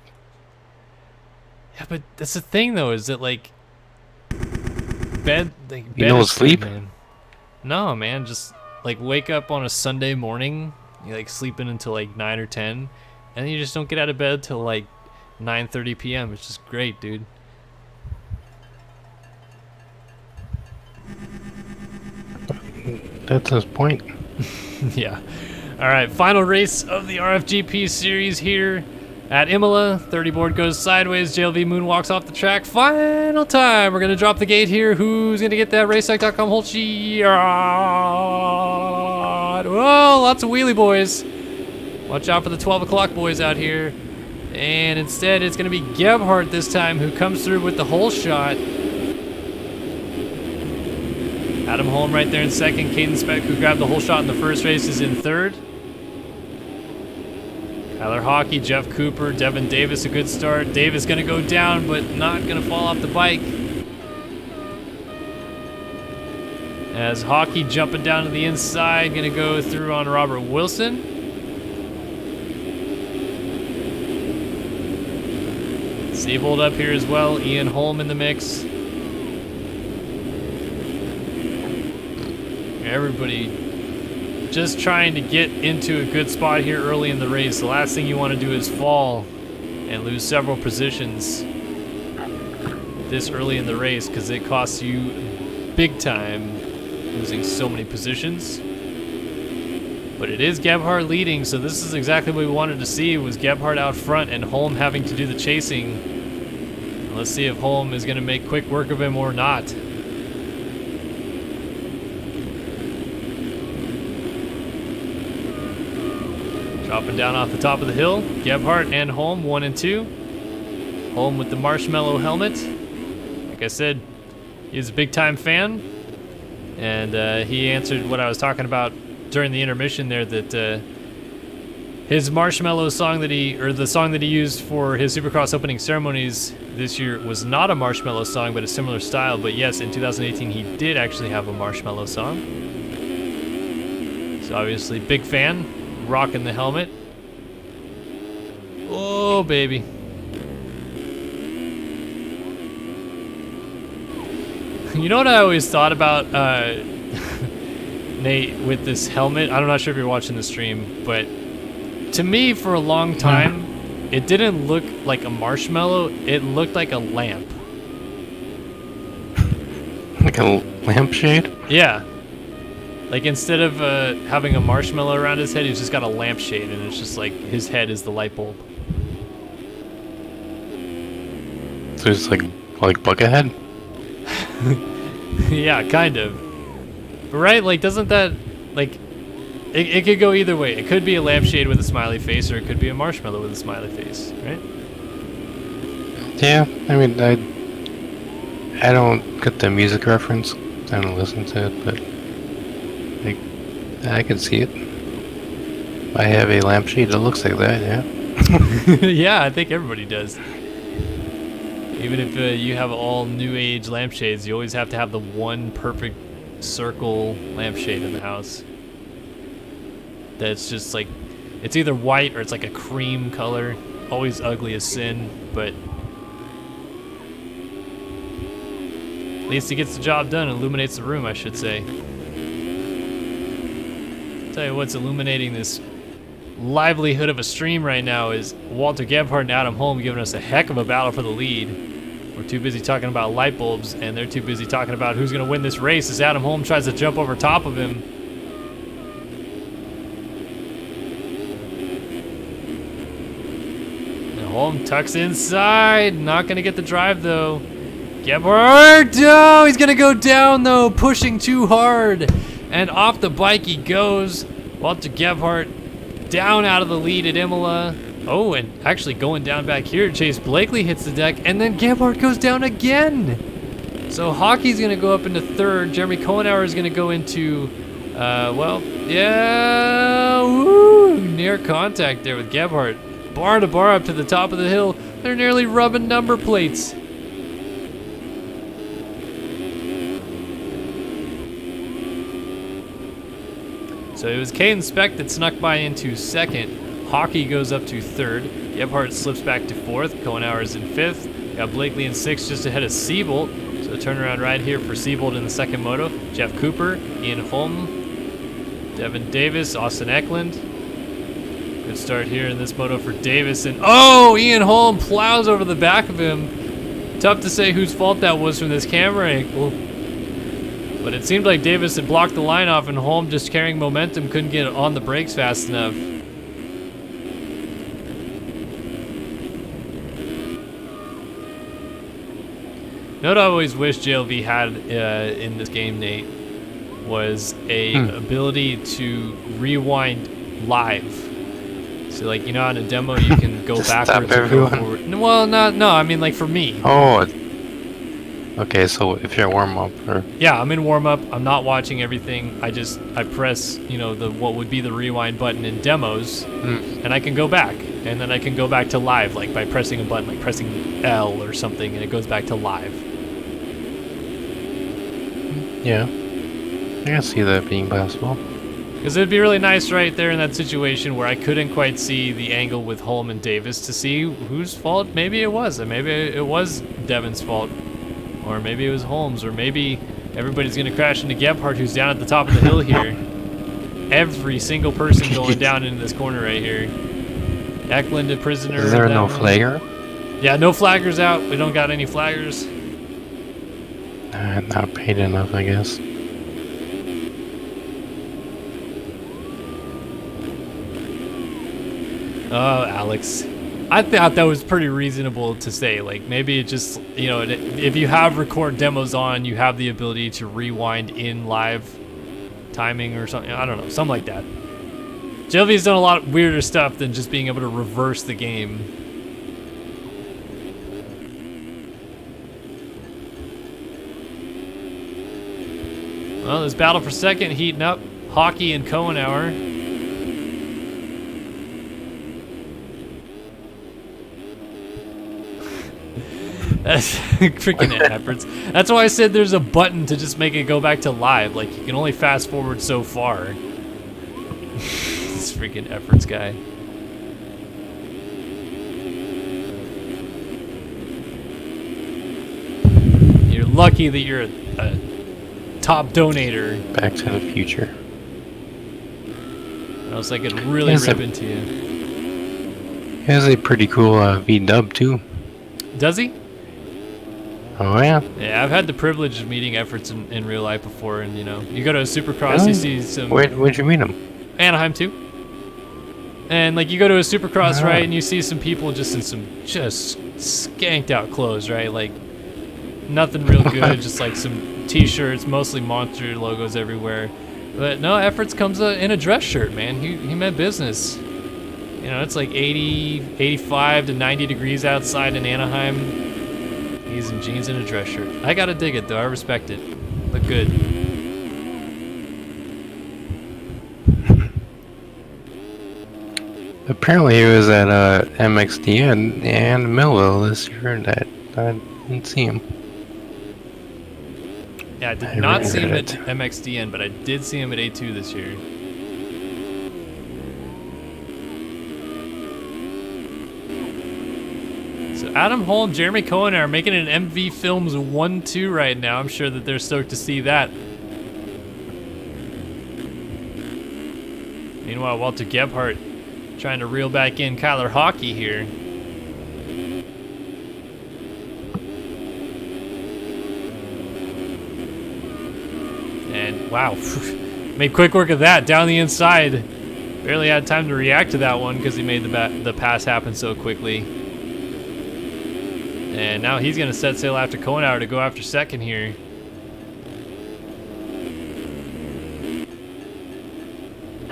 Yeah, but that's the thing though, is that like bed, like You bed know is sleep? good, man. No, man, just like wake up on a Sunday morning, you like sleeping until like 9 or 10, and then you just don't get out of bed till like 9:30 p.m. It's just great, dude. That's his point. Yeah. All right, final race of the RFGP series here at Imola. 30 board goes sideways. JLV moonwalks off the track. Final time. We're going to drop the gate here. Who's going to get that racetech.com whole shot? Whoa, lots of wheelie boys. Watch out for the 12 o'clock boys out here. And instead, it's going to be Gebhardt this time who comes through with the whole shot. Adam Holm right there in second. Caden Speck, who grabbed the whole shot in the first race, is in third. Kyler Hockey, Jeff Cooper, Devin Davis, a good start. Davis going to go down, but not going to fall off the bike. As Hockey jumping down to the inside, going to go through on Robert Wilson. Savold up here as well. Ian Holm in the mix. Everybody just trying to get into a good spot here early in the race. The last thing you want to do is fall and lose several positions this early in the race, because it costs you big time losing so many positions. But it is Gebhardt leading, so this is exactly what we wanted to see, was Gebhardt out front and Holm having to do the chasing. And let's see if Holm is going to make quick work of him or not. Dropping down off the top of the hill, Gebhardt and Holm, 1 and 2. Holm with the marshmallow helmet. Like I said, he's a big time fan, and he answered what I was talking about during the intermission there, that his marshmallow song that the song that he used for his Supercross opening ceremonies this year was not a marshmallow song, but a similar style. But yes, in 2018 he did actually have a marshmallow song. So obviously big fan. Rocking the helmet. Oh, baby. You know what I always thought about Nate with this helmet? I'm not sure if you're watching the stream, but to me, for a long time, it didn't look like a marshmallow. It looked like a lamp. Like a lampshade? Yeah. Like, instead of having a marshmallow around his head, he's just got a lampshade, and it's just like his head is the light bulb. So it's like Buckethead? Yeah, kind of. But right, like, doesn't that, like, it could go either way. It could be a lampshade with a smiley face, or it could be a marshmallow with a smiley face, right? Yeah, I mean, I don't get the music reference. I don't listen to it, but I can see it. I have a lampshade that looks like that, yeah. Yeah, I think everybody does. Even if you have all new age lampshades, you always have to have the one perfect circle lampshade in the house. That's just like, it's either white or it's like a cream color. Always ugly as sin, but at least it gets the job done, illuminates the room, I should say. Tell you what's illuminating this livelihood of a stream right now is Walter Gebhardt and Adam Holm giving us a heck of a battle for the lead. We're too busy talking about light bulbs, and they're too busy talking about who's going to win this race as Adam Holm tries to jump over top of him. And Holm tucks inside, not going to get the drive though. Gebhardt, oh, he's going to go down though, pushing too hard. And off the bike he goes. Walter Gebhardt down out of the lead at Imola. Oh, and actually going down back here, Chase Blakely hits the deck, and then Gebhardt goes down again. So Hockey's going to go up into third. Jeremy Cohenauer is going to go into Well, yeah, woo, near contact there with Gebhardt. Bar to bar up to the top of the hill. They're nearly rubbing number plates. So it was Caden Speck that snuck by into second. Hockey goes up to third. Gebhardt slips back to fourth. Kohenauer is in fifth. Got Blakely in sixth, just ahead of Siebold. So a turnaround ride here for Siebold in the second moto. Jeff Cooper, Ian Holm, Devin Davis, Austin Eklund. Good start here in this moto for Davis. And oh, Ian Holm plows over the back of him. Tough to say whose fault that was from this camera angle. But it seemed like Davis had blocked the line off, and Holm, just carrying momentum, couldn't get on the brakes fast enough. You know what I always wish JLV had in this game, Nate, was a ability to rewind live. So, like, you know, on a demo you can go backwards or go forward. Well, no, I mean, like, for me. Oh. Okay, so if you're warm up, or yeah, I'm in warm up. I'm not watching everything. I press, you know, what would be the rewind button in demos, and I can go back, and then I can go back to live, like by pressing a button, like pressing L or something, and it goes back to live. Yeah, I can see that being possible. Because it'd be really nice right there in that situation where I couldn't quite see the angle with Holm and Davis to see whose fault maybe it was, and maybe it was Devin's fault. Or maybe it was Holmes, or maybe everybody's gonna crash into Gebhardt, who's down at the top of the hill here. Every single person going down into this corner right here. Eklund a prisoner. Is there no flagger? Yeah, no flaggers out. We don't got any flaggers. Not paid enough, I guess. Oh, Alex. I thought that was pretty reasonable to say. Like, maybe it just, you know, if you have record demos on, you have the ability to rewind in live timing or something. I don't know, something like that. JLV's done a lot of weirder stuff than just being able to reverse the game. Well, this battle for second heating up. Hockey and Kohenauer. That's freaking efforts. That's why I said there's a button to just make it go back to live. Like, you can only fast forward so far. This freaking efforts guy. You're lucky that you're a top donator. Back to the Future. Or else I could really rip into you. He has a pretty cool V-dub too. Does he? Oh yeah. Yeah, I've had the privilege of meeting efforts in real life before, and you know, you go to a Supercross, you see some. Where'd you meet him? Anaheim too. And like, you go to a Supercross, right, and you see some people just in some just skanked out clothes, right? Like, nothing real good, just like some T-shirts, mostly Monster logos everywhere. But no, efforts comes in a dress shirt, man. He meant business. You know, it's like 80, 85 to 90 degrees outside in Anaheim. He's in jeans and a dress shirt. I gotta dig it though, I respect it. Look good. Apparently he was at MXDN and Millville this year. That I didn't see him. Yeah, I did not see him at MXDN, but I did see him at A2 this year. So Adam Holm, Jeremy Cohen are making an MV Films 1-2 right now. I'm sure that they're stoked to see that. Meanwhile, Walter Gebhardt trying to reel back in Kyler Hockey here. And wow, made quick work of that down the inside. Barely had time to react to that one because he made the pass happen so quickly. And now he's going to set sail after Kohenauer to go after second here.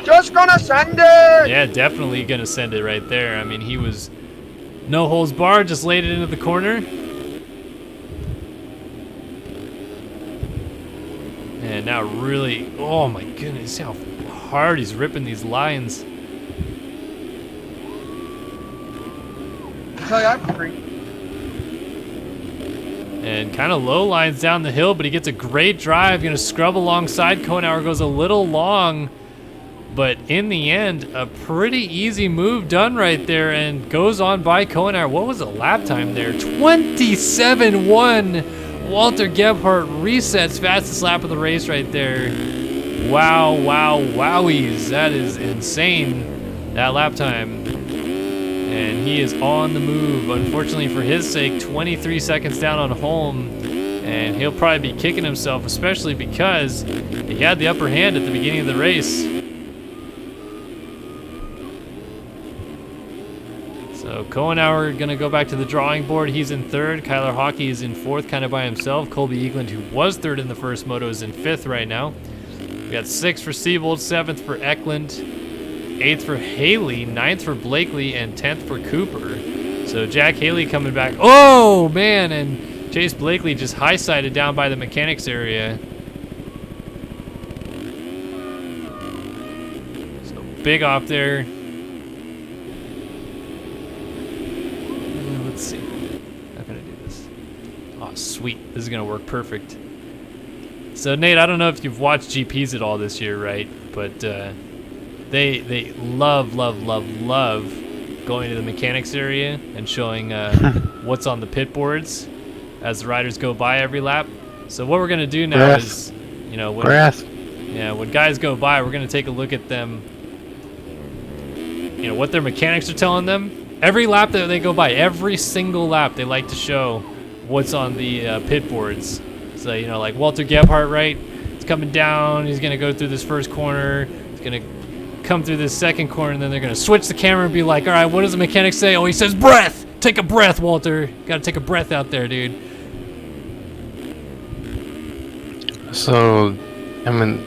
Just gonna send it! Yeah, definitely going to send it right there. I mean, he was no holds barred, just laid it into the corner. And now really, oh my goodness, see how hard he's ripping these lines. Tell you I'm free. And kind of low lines down the hill, but he gets a great drive. Gonna scrub alongside. Kohenauer goes a little long, but in the end, a pretty easy move done right there and goes on by Kohenauer. What was the lap time there? 27-1. Walter Gebhardt resets fastest lap of the race right there. Wow, wow, wowies. That is insane, that lap time. And he is on the move. Unfortunately for his sake, 23 seconds down on home. And he'll probably be kicking himself, especially because he had the upper hand at the beginning of the race. So Kohenauer gonna go back to the drawing board. He's in third. Kyler Hockey is in fourth, kind of by himself. Colby Eagland, who was third in the first moto, is in fifth right now. We got sixth for Siebold, seventh for Eklund, eighth for Haley, ninth for Blakely, and 10th for Cooper. So Jack Haley coming back. Oh man, and Chase Blakely just high-sided down by the mechanics area. So big off there. Let's see. How can I do this? Oh, sweet. This is going to work perfect. So, Nate, I don't know if you've watched GPs at all this year, right? But they love going to the mechanics area and showing what's on the pit boards as the riders go by every lap. So what we're going to do now is, you know, when guys go by, we're going to take a look at them, you know, what their mechanics are telling them. Every lap that they go by, every single lap, they like to show what's on the pit boards. So, you know, like Walter Gebhardt, right? It's coming down. He's going to go through this first corner. He's going to come through this second corner, and then they're going to switch the camera and be like, all right, what does the mechanic say? Oh, he says breath. Take a breath, Walter. Got to take a breath out there, dude. So, I mean,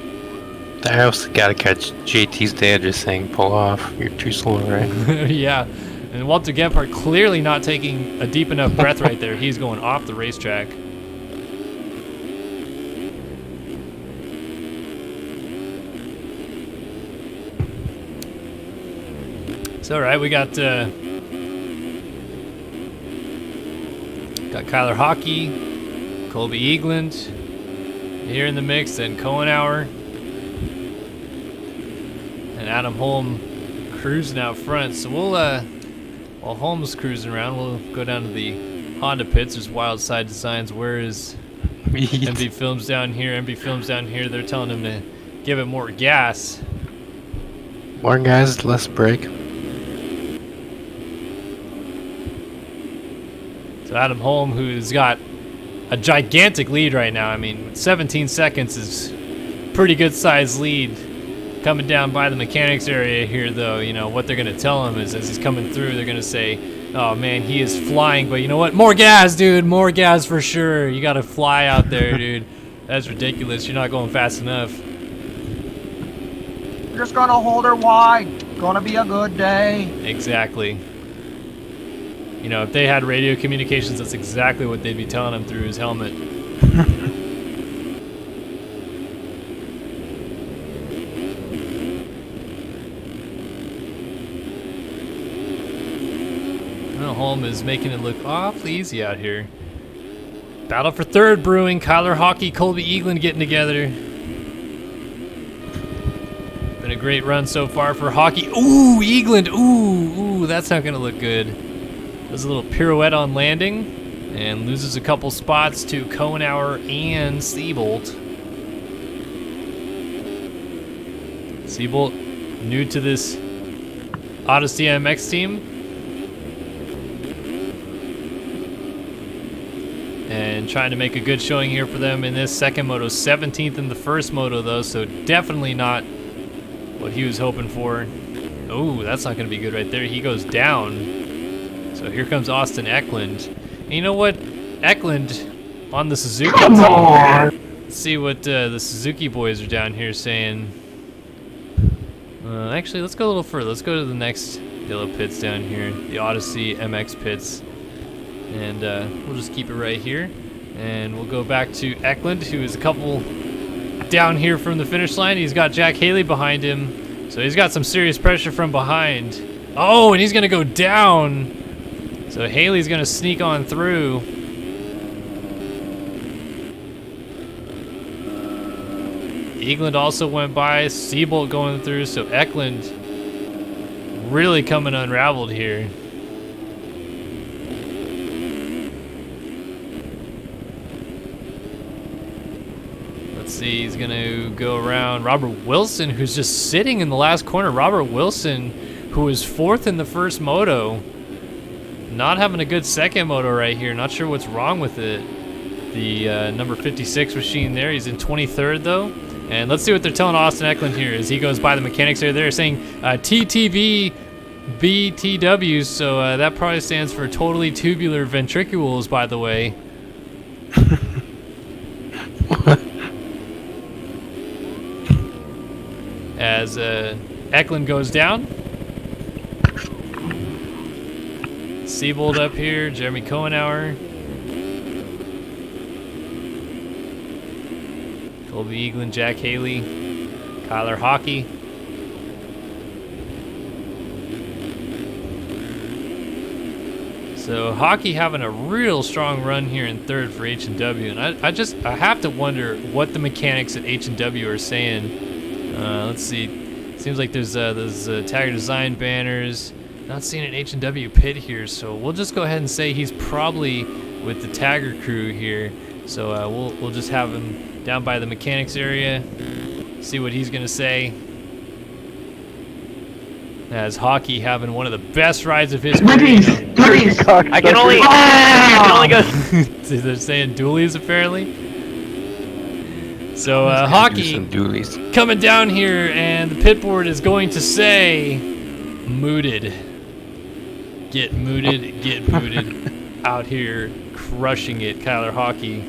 I also got to catch JT's dad just saying, pull off. You're too slow, right? Yeah. And Walter Gebhardt clearly not taking a deep enough breath right there. He's going off the racetrack. It's all right. We got Kyler Hockey, Colby Eagland here in the mix, and Kohenauer and Adam Holm cruising out front. So we'll while Holmes cruising around, we'll go down to the Honda pits. There's Wild Side Designs. Where is MB Films down here? MB Films down here. They're telling him to give it more gas. More gas, less brake. So Adam Holm, who's got a gigantic lead right now. I mean, 17 seconds is pretty good sized lead. Coming down by the mechanics area here, though, you know, what they're going to tell him is as he's coming through, they're going to say, oh, man, he is flying. But you know what? More gas, dude. More gas for sure. You got to fly out there, dude. That's ridiculous. You're not going fast enough. Just gonna hold her wide. Gonna be a good day. Exactly. You know, if they had radio communications, that's exactly what they'd be telling him through his helmet. Holm is making it look awfully easy out here. Battle for third brewing. Kyler Hockey, Colby Eagland getting together. Been a great run so far for Hockey. Ooh, Eagland. Ooh, that's not going to look good. Does a little pirouette on landing and loses a couple spots to Kohenauer and Siebold. Siebold, new to this Odyssey MX team. And trying to make a good showing here for them in this second moto. 17th in the first moto, though, so definitely not what he was hoping for. Oh, that's not going to be good right there. He goes down. So here comes Austin Eklund. And you know what? Eklund on the Suzuki team. Let's see what the Suzuki boys are down here saying. Actually, let's go a little further. Let's go to the next yellow pits down here, the Odyssey MX pits. And we'll just keep it right here. And we'll go back to Eklund, who is a couple walk down here from the finish line. He's got Jack Haley behind him, so he's got some serious pressure from behind. Oh, and he's gonna go down. So Haley's gonna sneak on through. Eagland also went by, Seabolt going through, so Eklund really coming unraveled here. Let's see, he's gonna go around Robert Wilson, who's just sitting in the last corner. Robert Wilson, who was 4th in the first moto. Not having a good second moto right here, not sure what's wrong with it. The number 56 machine there, he's in 23rd though. And let's see what they're telling Austin Eklund here as he goes by the mechanics there. They're saying TTV BTW, so that probably stands for totally tubular ventricules, by the way. As Eklund goes down. Seabold up here, Jeremy Cohenauer. Colby Eagland, Jack Haley, Kyler Hockey. So Hockey having a real strong run here in 3rd for H&W, and I have to wonder what the mechanics at H&W are saying. Let's see, seems like there's Tagger Design banners. Not seeing an H&W pit here, so we'll just go ahead and say he's probably with the Tagger crew here. So we'll just have him down by the mechanics area, see what he's gonna say. As Hockey having one of the best rides of his career. I can only go. They're saying dualies apparently. So Hockey coming down here, and the pit board is going to say, "Mooted, get mooted, get mooted." Out here crushing it, Kyler Hockey.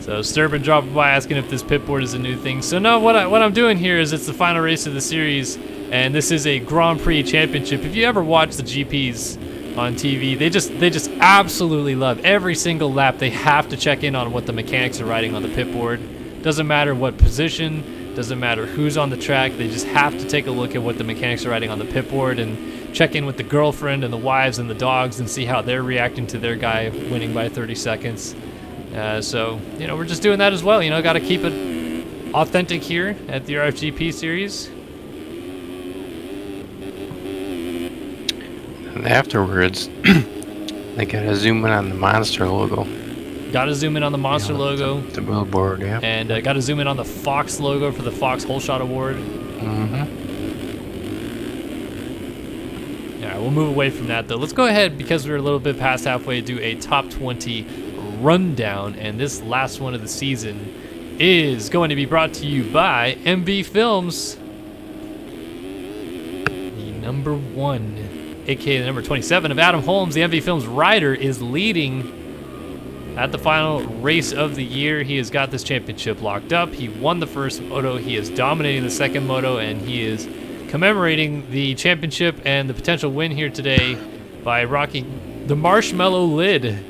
So Sturban dropping by asking if this pit board is a new thing. So no, what I'm doing here is it's the final race of the series, and this is a Grand Prix championship. If you ever watch the GPs on TV, they just absolutely love every single lap. They have to check in on what the mechanics are riding on the pit board. Doesn't matter what position, doesn't matter who's on the track. They just have to take a look at what the mechanics are riding on the pit board and check in with the girlfriend and the wives and the dogs and see how they're reacting to their guy winning by 30 seconds. So, you know, we're just doing that as well. You know, got to keep it authentic here at the RFGP series. And afterwards, they gotta zoom in on the Monster logo. Got to zoom in on the Monster logo. The billboard, yeah. And got to zoom in on the Fox logo for the Fox Whole Shot Award. Yeah, we'll move away from that though. Let's go ahead, because we're a little bit past halfway, do a top 20 rundown, and this last one of the season is going to be brought to you by MV Films. The number 1, aka the number 27 of Adam Holmes, the MV Films rider, is leading at the final race of the year. He has got this championship locked up. He won the first moto, he is dominating the second moto, and he is commemorating the championship and the potential win here today by rocking the Marshmallow Lid,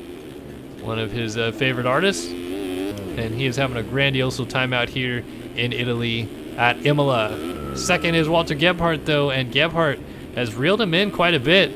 one of his favorite artists, and he is having a grandiose time out here in Italy at Imola. Second is Walter Gebhardt though, and Gebhardt has reeled him in quite a bit.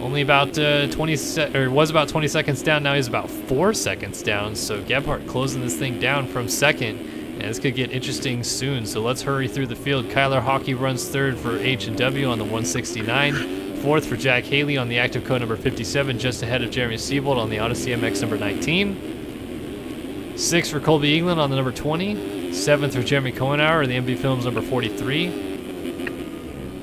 Only about 20 seconds down. Now he's about 4 seconds down. So Gebhardt closing this thing down from second, and this could get interesting soon. So let's hurry through the field. Kyler Hockey runs 3rd for H&W on the 169. 4th for Jack Haley on the active code number 57, just ahead of Jeremy Seabold on the Odyssey MX number 19. 6th for Colby Eagland on the number 20. 7th for Jeremy Cohenauer, the MB Films number 43.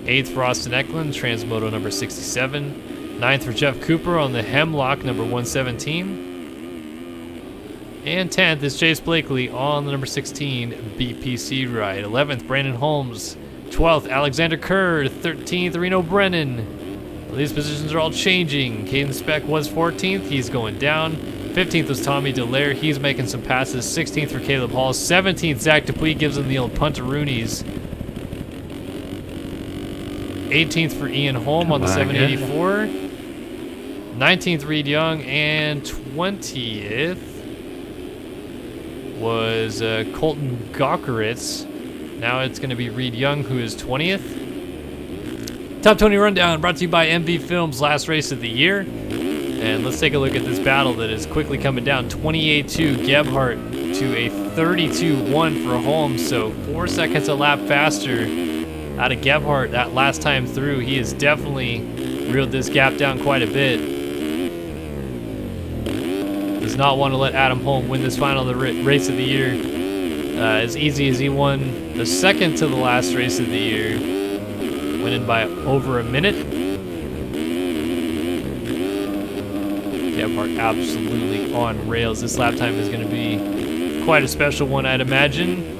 8th for Austin Eklund, Transmoto number 67. 9th for Jeff Cooper on the Hemlock number 117. And 10th is Chase Blakely on the number 16 BPC ride. 11th, Brandon Holmes. 12th, Alexander Kerr. 13th, Reno Brennan. These positions are all changing. Caden Speck was 14th. He's going down. 15th was Tommy Delaire. He's making some passes. 16th for Caleb Hall. 17th, Zach Dupuis gives him the old puntaroonies. 18th for Ian Holm on the 784. 19th, Reed Young. And 20th was Colton Gockeritz. Now it's going to be Reed Young, who is 20th. Top 20 Rundown brought to you by MV Films, last race of the year. And let's take a look at this battle that is quickly coming down. 28-2 Gebhardt to a 32-1 for Holmes. So 4 seconds a lap faster out of Gebhardt that last time through. He has definitely reeled this gap down quite a bit. Does not want to let Adam Holm win this final race of the year as easy as he won the second to the last race of the year, winning by over a minute. Gebhardt absolutely on rails. This lap time is going to be quite a special one, I'd imagine.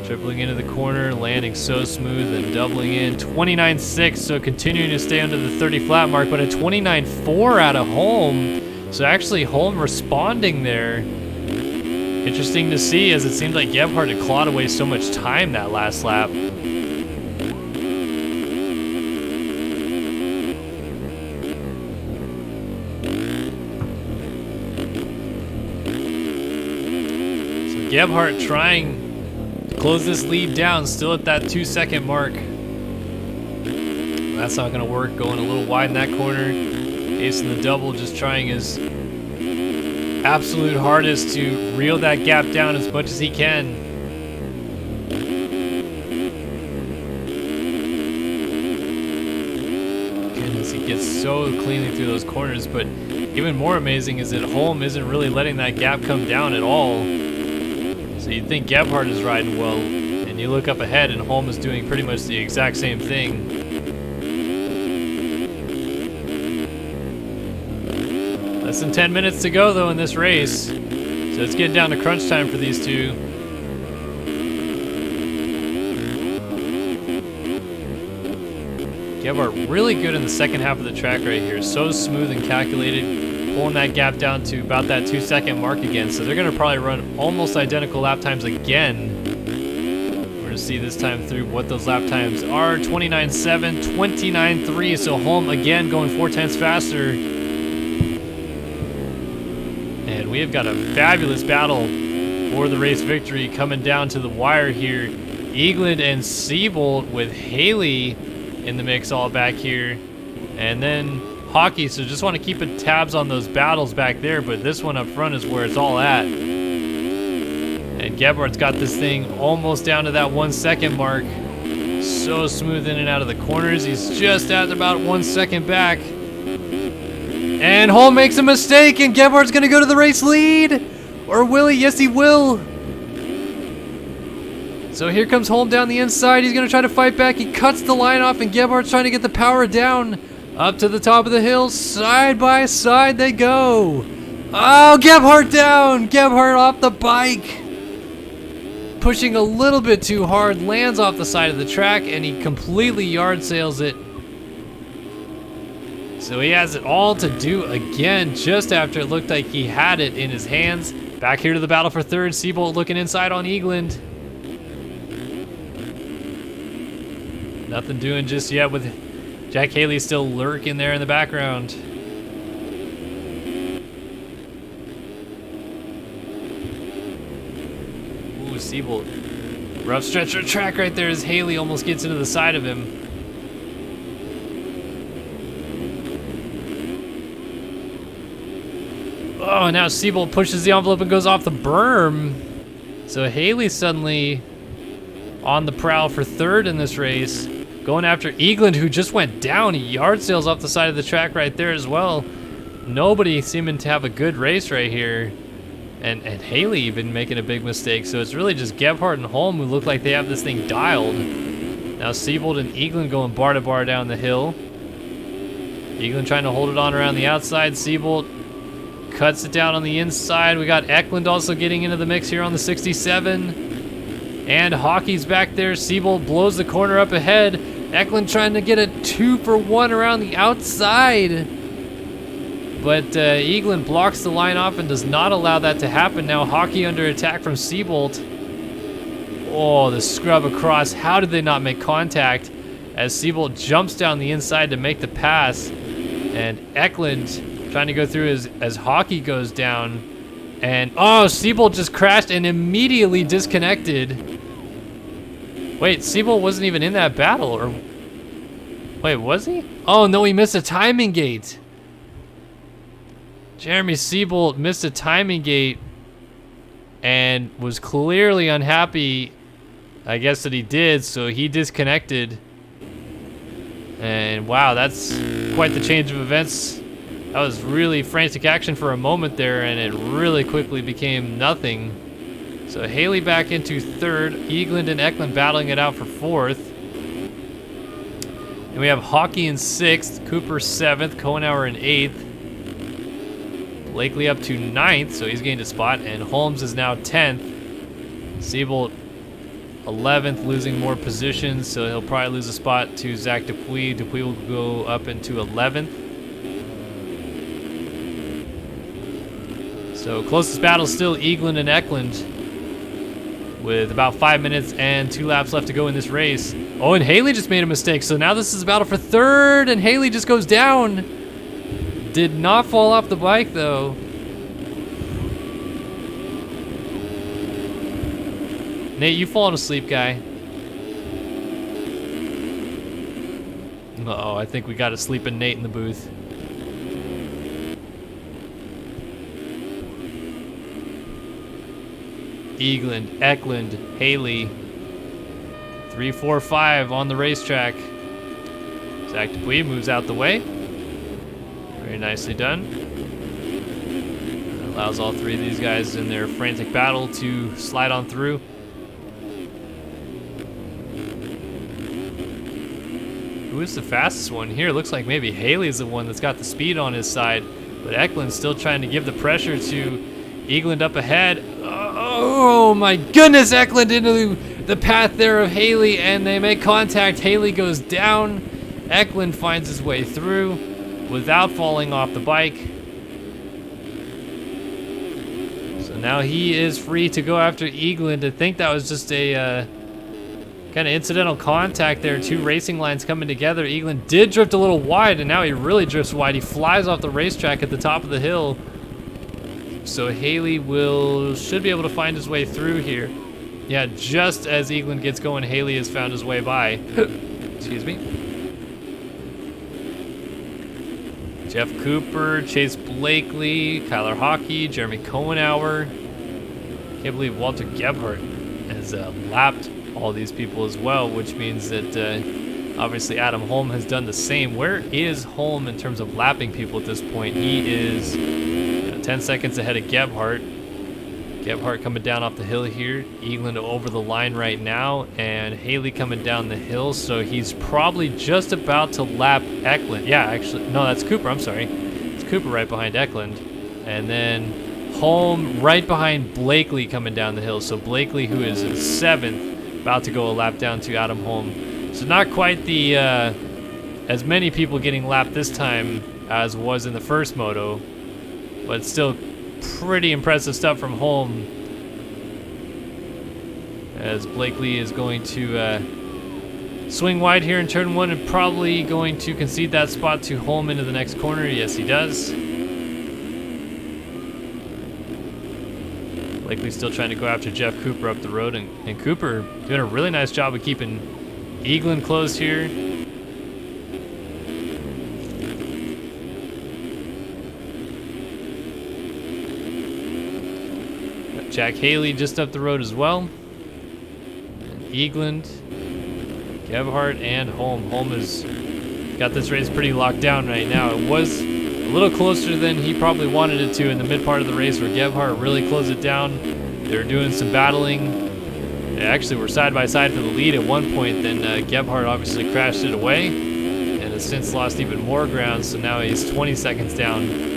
Tripling into the corner, landing so smooth and doubling in. 29.6, so continuing to stay under the 30 flat mark, but a 29.4 out of Holm. So actually Holm responding there. Interesting to see, as it seemed like Gebhardt had clawed away so much time that last lap. So Gebhardt trying to close this lead down, still at that 2-second mark. That's not going to work, going a little wide in that corner. Ace in the double, just trying his absolute hardest to reel that gap down as much as he can. Goodness, he gets so cleanly through those corners, but even more amazing is that Holm isn't really letting that gap come down at all. So you'd think Gebhardt is riding well, and you look up ahead and Holm is doing pretty much the exact same thing. Less than 10 minutes to go, though, in this race. So it's getting down to crunch time for these two. Gebhardt really good in the second half of the track right here. So smooth and calculated, pulling that gap down to about that 2-second mark again. So they're going to probably run almost identical lap times again. We're going to see this time through what those lap times are. 29.7, 29.3. So Holm again going 4 tenths faster. And we have got a fabulous battle for the race victory coming down to the wire here. Eagland and Siebold with Haley in the mix all back here. And then Hockey, so just want to keep tabs on those battles back there, but this one up front is where it's all at. And Gebhardt's got this thing almost down to that 1 second mark. So smooth in and out of the corners. He's just at about 1 second back. And Holm makes a mistake, and Gebhardt's going to go to the race lead. Or will he? Yes, he will. So here comes Holm down the inside. He's going to try to fight back. He cuts the line off, and Gebhardt's trying to get the power down. Up to the top of the hill. Side by side they go. Oh, Gebhardt down. Gebhardt off the bike. Pushing a little bit too hard. Lands off the side of the track, and he completely yard sails it. So he has it all to do again just after it looked like he had it in his hands. Back here to the battle for third. Siebold looking inside on Eagland. Nothing doing just yet with Jack Haley still lurking there in the background. Ooh, Siebold. Rough stretch of track right there as Haley almost gets into the side of him. Oh, now Siebold pushes the envelope and goes off the berm. So Haley suddenly on the prowl for third in this race. Going after Eagland, who just went down. He yard sails off the side of the track right there as well. Nobody seeming to have a good race right here. And Haley even making a big mistake. So it's really just Gebhardt and Holm who look like they have this thing dialed. Now Siebold and Eagland going bar to bar down the hill. Eagland trying to hold it on around the outside. Siebold cuts it down on the inside. We got Eklund also getting into the mix here on the 67. And Hockey's back there. Siebold blows the corner up ahead. Eklund trying to get a 2-for-1 around the outside. But Eagland blocks the line off and does not allow that to happen. Now Hockey under attack from Siebold. Oh, the scrub across. How did they not make contact? As Siebold jumps down the inside to make the pass. And Eklund trying to go through as Hockey goes down. And, oh, Siebold just crashed and immediately disconnected. Wait, Siebold wasn't even in that battle, or... Wait, was he? Oh, no, he missed a timing gate. Jeremy Siebold missed a timing gate and was clearly unhappy, I guess, that he did, so he disconnected. And, wow, that's quite the change of events. That was really frantic action for a moment there, and it really quickly became nothing. So Haley back into third, Eagland and Eklund battling it out for fourth. And we have Hockey in sixth, Cooper seventh, Kohenauer in eighth. Blakely up to ninth, so he's gained a spot, and Holmes is now 10th. Siebold 11th, losing more positions, so he'll probably lose a spot to Zach Dupuis. Dupuis will go up into 11th. So closest battle still Eagland and Eklund, with about 5 minutes and 2 laps left to go in this race. Oh, and Haley just made a mistake, so now this is a battle for third, and Haley just goes down. Did not fall off the bike, though. Nate, you falling asleep, guy? Uh-oh, I think we got a sleeping Nate in the booth. Eagland, Eklund, Haley. 3, 4, 5 on the racetrack. Zach Dupuis moves out the way. Very nicely done. That allows all 3 of these guys in their frantic battle to slide on through. Who is the fastest one here? Looks like maybe Haley's the one that's got the speed on his side, but Eklund's still trying to give the pressure to Eagland up ahead. Oh my goodness, Eklund into the path there of Haley, and they make contact. Haley goes down. Eklund finds his way through without falling off the bike. So now he is free to go after Eagland. I think that was just a kind of incidental contact there. 2 racing lines coming together. Eagland did drift a little wide, and now he really drifts wide. He flies off the racetrack at the top of the hill. So Haley should be able to find his way through here. Yeah, just as Eagland gets going, Haley has found his way by. Excuse me. Jeff Cooper, Chase Blakely, Kyler Hockey, Jeremy Kohenauer. Can't believe Walter Gebhardt has lapped all these people as well, which means that obviously Adam Holm has done the same. Where is Holm in terms of lapping people at this point? He is 10 seconds ahead of Gebhardt. Gebhardt coming down off the hill here. Eagland over the line right now, and Haley coming down the hill, so he's probably just about to lap Eklund. Yeah, actually, no, that's Cooper, I'm sorry. It's Cooper right behind Eklund. And then Holm right behind Blakely coming down the hill. So Blakely, who is in 7th, about to go a lap down to Adam Holm. So not quite the, as many people getting lapped this time as was in the first moto, but still pretty impressive stuff from Holm, as Blakely is going to swing wide here in turn 1 and probably going to concede that spot to Holm into the next corner. Yes, he does. Blakely still trying to go after Jeff Cooper up the road, and Cooper doing a really nice job of keeping Eagland close here. Jack Haley just up the road as well. And Eagland, Gebhardt, and Holm. Holm has got this race pretty locked down right now. It was a little closer than he probably wanted it to in the mid part of the race, where Gebhardt really closed it down. They were doing some battling. They actually were side by side for the lead at one point. Then Gebhardt obviously crashed it away and has since lost even more ground. So now he's 20 seconds down.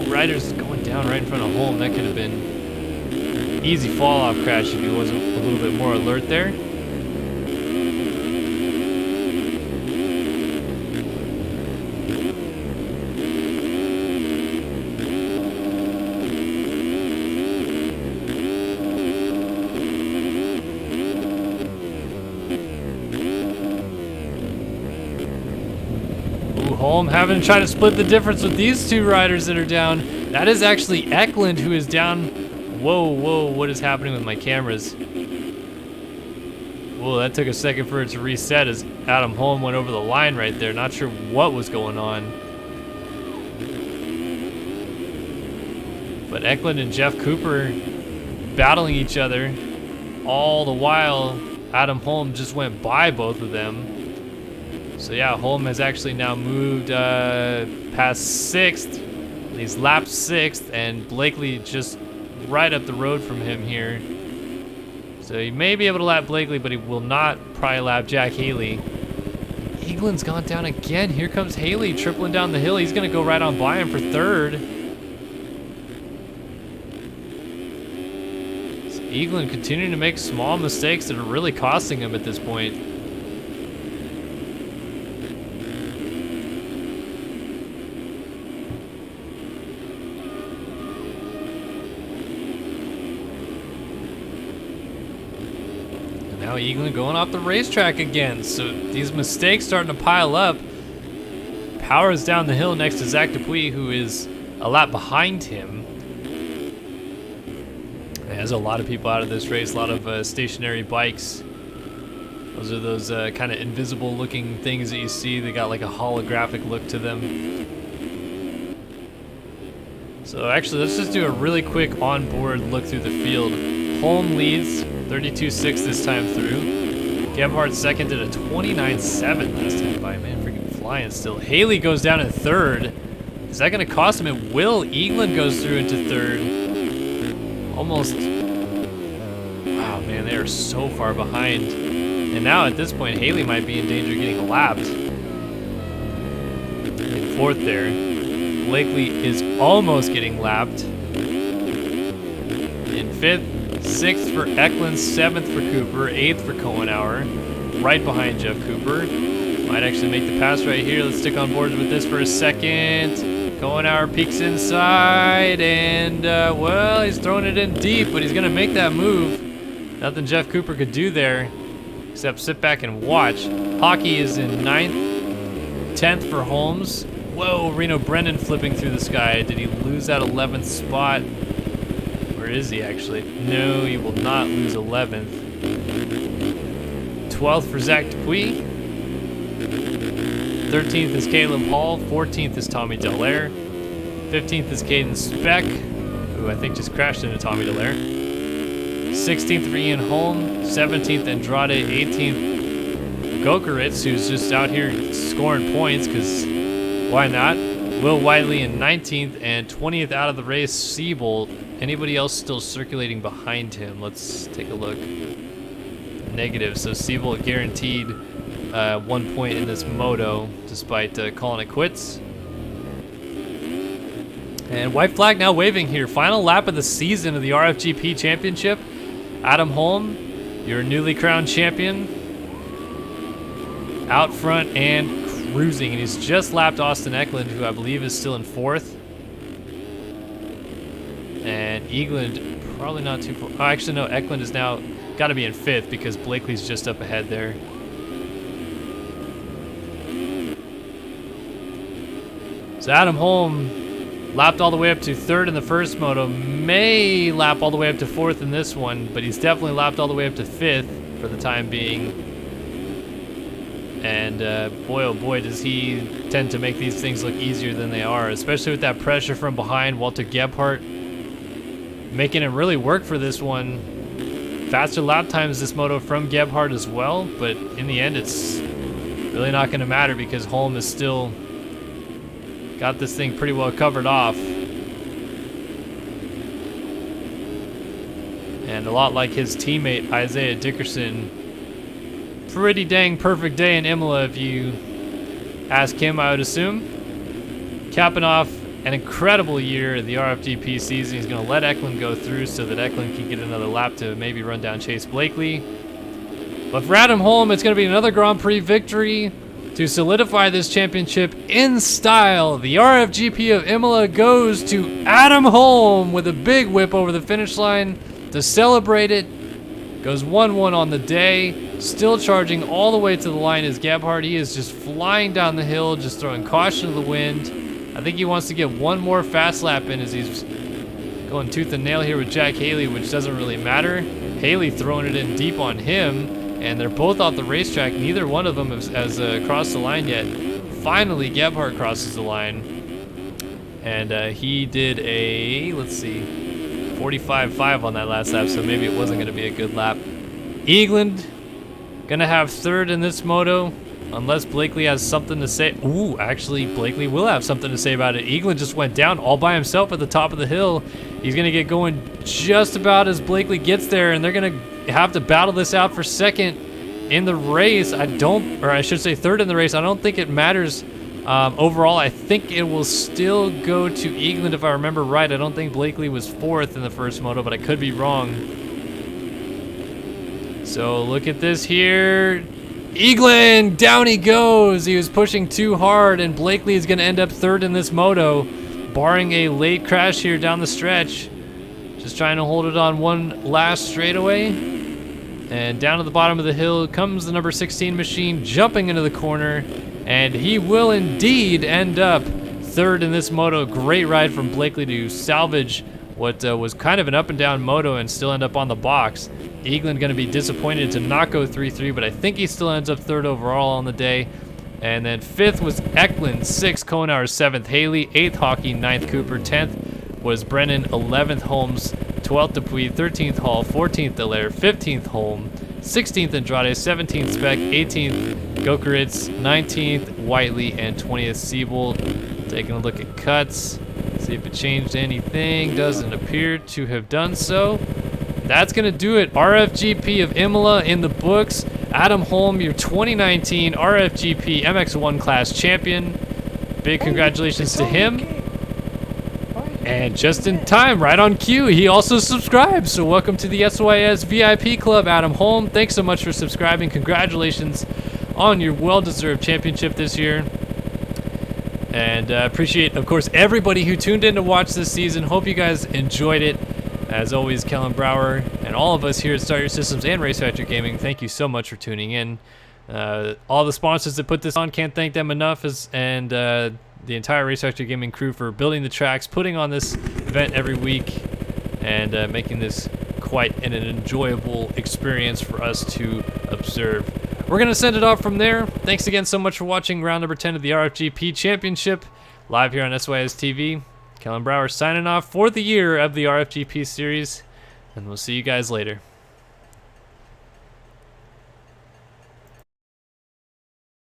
Ryder's going down right in front of Holm. That could have been an easy fall-off crash if he wasn't a little bit more alert there. Holm having to try to split the difference with these two riders that are down. That is actually Eklund who is down. Whoa, whoa, what is happening with my cameras? Whoa, that took a second for it to reset as Adam Holm went over the line right there. Not sure what was going on. But Eklund and Jeff Cooper battling each other. All the while, Adam Holm just went by both of them. So yeah, Holm has actually now moved past 6th. He's lapped 6th, and Blakely just right up the road from him here. So he may be able to lap Blakely, but he will not probably lap Jack Haley. England's gone down again. Here comes Haley tripling down the hill. He's going to go right on by him for 3rd. England continuing to make small mistakes that are really costing him at this point. And now England going off the racetrack again. So these mistakes starting to pile up. Powers down the hill next to Zach Dupuis, who is a lap behind him. There's a lot of people out of this race, a lot of stationary bikes. Those are those kind of invisible looking things that you see. They got like a holographic look to them. So actually, let's just do a really quick onboard look through the field. Holm leads, 32.6 this time through. Gebhardt second at a 29.7 last time by. Man, freaking flying still. Haley goes down in 3rd. Is that going to cost him? It will. England goes through into 3rd. Almost. Wow, man, they are so far behind. And now at this point, Haley might be in danger of getting lapped. In 4th there. Blakely is almost getting lapped. In 5th, 6th for Eklund, 7th for Cooper, 8th for Cohenauer. Right behind Jeff Cooper. Might actually make the pass right here. Let's stick on board with this for a second. Cohenauer peeks inside, and well, he's throwing it in deep, but he's gonna make that move. Nothing Jeff Cooper could do there, except sit back and watch. Hockey is in 9th, 10th for Holmes. Whoa, Reno Brennan flipping through the sky. Did he lose that 11th spot? Where is he actually? No, he will not lose 11th. 12th for Zach Dupuis. 13th is Caleb Hall, 14th is Tommy Dallaire, 15th is Caden Speck, who I think just crashed into Tommy Dallaire, 16th for Ian Holm, 17th Andrade, 18th Gokeritz, who's just out here scoring points, because why not? Will Wiley in 19th, and 20th out of the race, Siebold. Anybody else still circulating behind him? Let's take a look. Negative, so Siebold guaranteed 1 point in this moto, despite calling it quits. And white flag now waving here. Final lap of the season of the RFGP Championship. Adam Holm, your newly crowned champion, out front and cruising. And he's just lapped Austin Eklund, who I believe is still in 4th. And England, probably not too far. Oh, actually, no, Eklund is now got to be in 5th because Blakely's just up ahead there. So Adam Holm lapped all the way up to 3rd in the first moto, may lap all the way up to 4th in this one, but he's definitely lapped all the way up to 5th for the time being. And boy, oh boy, does he tend to make these things look easier than they are, especially with that pressure from behind. Walter Gebhardt making it really work for this one. Faster lap times this moto from Gebhardt as well, but in the end, it's really not going to matter because Holm is still got this thing pretty well covered off. And a lot like his teammate, Isaiah Dickerson. Pretty dang perfect day in Imola if you ask him, I would assume. Capping off an incredible year of the RFGP season. He's going to let Eklund go through so that Eklund can get another lap to maybe run down Chase Blakely. But for Adam Holm, it's going to be another Grand Prix victory to solidify this championship in style. The RFGP of Imola goes to Adam Holm with a big whip over the finish line to celebrate it. Goes 1-1 on the day. still charging all the way to the line is Gebhardt. He is just flying down the hill, just throwing caution to the wind. I think he wants to get one more fast lap in as he's going tooth and nail here with Jack Haley, which doesn't really matter. Haley throwing it in deep on him, and they're both off the racetrack. Neither one of them has crossed the line yet. Finally, Gebhardt crosses the line. And he did a, let's see, 45.5 on that last lap, so maybe it wasn't going to be a good lap. Eagland going to have third in this moto, unless Blakely has something to say. Ooh, actually, Blakely will have something to say about it. Eagland just went down all by himself at the top of the hill. He's going to get going just about as Blakely gets there, and they're going to have to battle this out for second in the race. I should say third in the race. I don't think it matters. Overall, I think it will still go to Eagland if I remember right. I don't think Blakely was fourth in the first moto, but I could be wrong. So look at this here. Eagland, down he goes. He was pushing too hard, and Blakely is going to end up third in this moto, barring a late crash here down the stretch. Just trying to hold it on one last straightaway. And down to the bottom of the hill comes the number 16 machine, jumping into the corner. And he will indeed end up third in this moto. Great ride from Blakely to salvage what was kind of an up and down moto and still end up on the box. Eagland going to be disappointed to not go 3-3, but I think he still ends up third overall on the day. And then fifth was Eklund, 6th Konar, 7th Haley, 8th Hockey, 9th Cooper, 10th was Brennan, 11th Holmes, 12th Dupuis, 13th Hall, 14th Dallaire, 15th Holm, 16th Andrade, 17th Speck, 18th Gokeritz, 19th Whiteley, and 20th Siebold. Taking a look at cuts, see if it changed anything. Doesn't appear to have done so. That's going to do it. RFGP of Imola in the books. Adam Holm, your 2019 RFGP MX1 class champion. Big congratulations to him. And just in time, right on cue, he also subscribed. So welcome to the SYS VIP Club, Adam Holm. Thanks so much for subscribing. Congratulations on your well-deserved championship this year. And appreciate, of course, everybody who tuned in to watch this season. Hope you guys enjoyed it. As always, Kellen Brower and all of us here at Start Your Systems and Race Factor Gaming, thank you so much for tuning in. All the sponsors that put this on, can't thank them enough, and the entire Race Factor Gaming crew for building the tracks, putting on this event every week, and making this quite an enjoyable experience for us to observe. We're going to send it off from there. Thanks again so much for watching round number 10 of the RFGP Championship, live here on SYS TV. Kellen Brower signing off for the year of the RFGP series, and we'll see you guys later.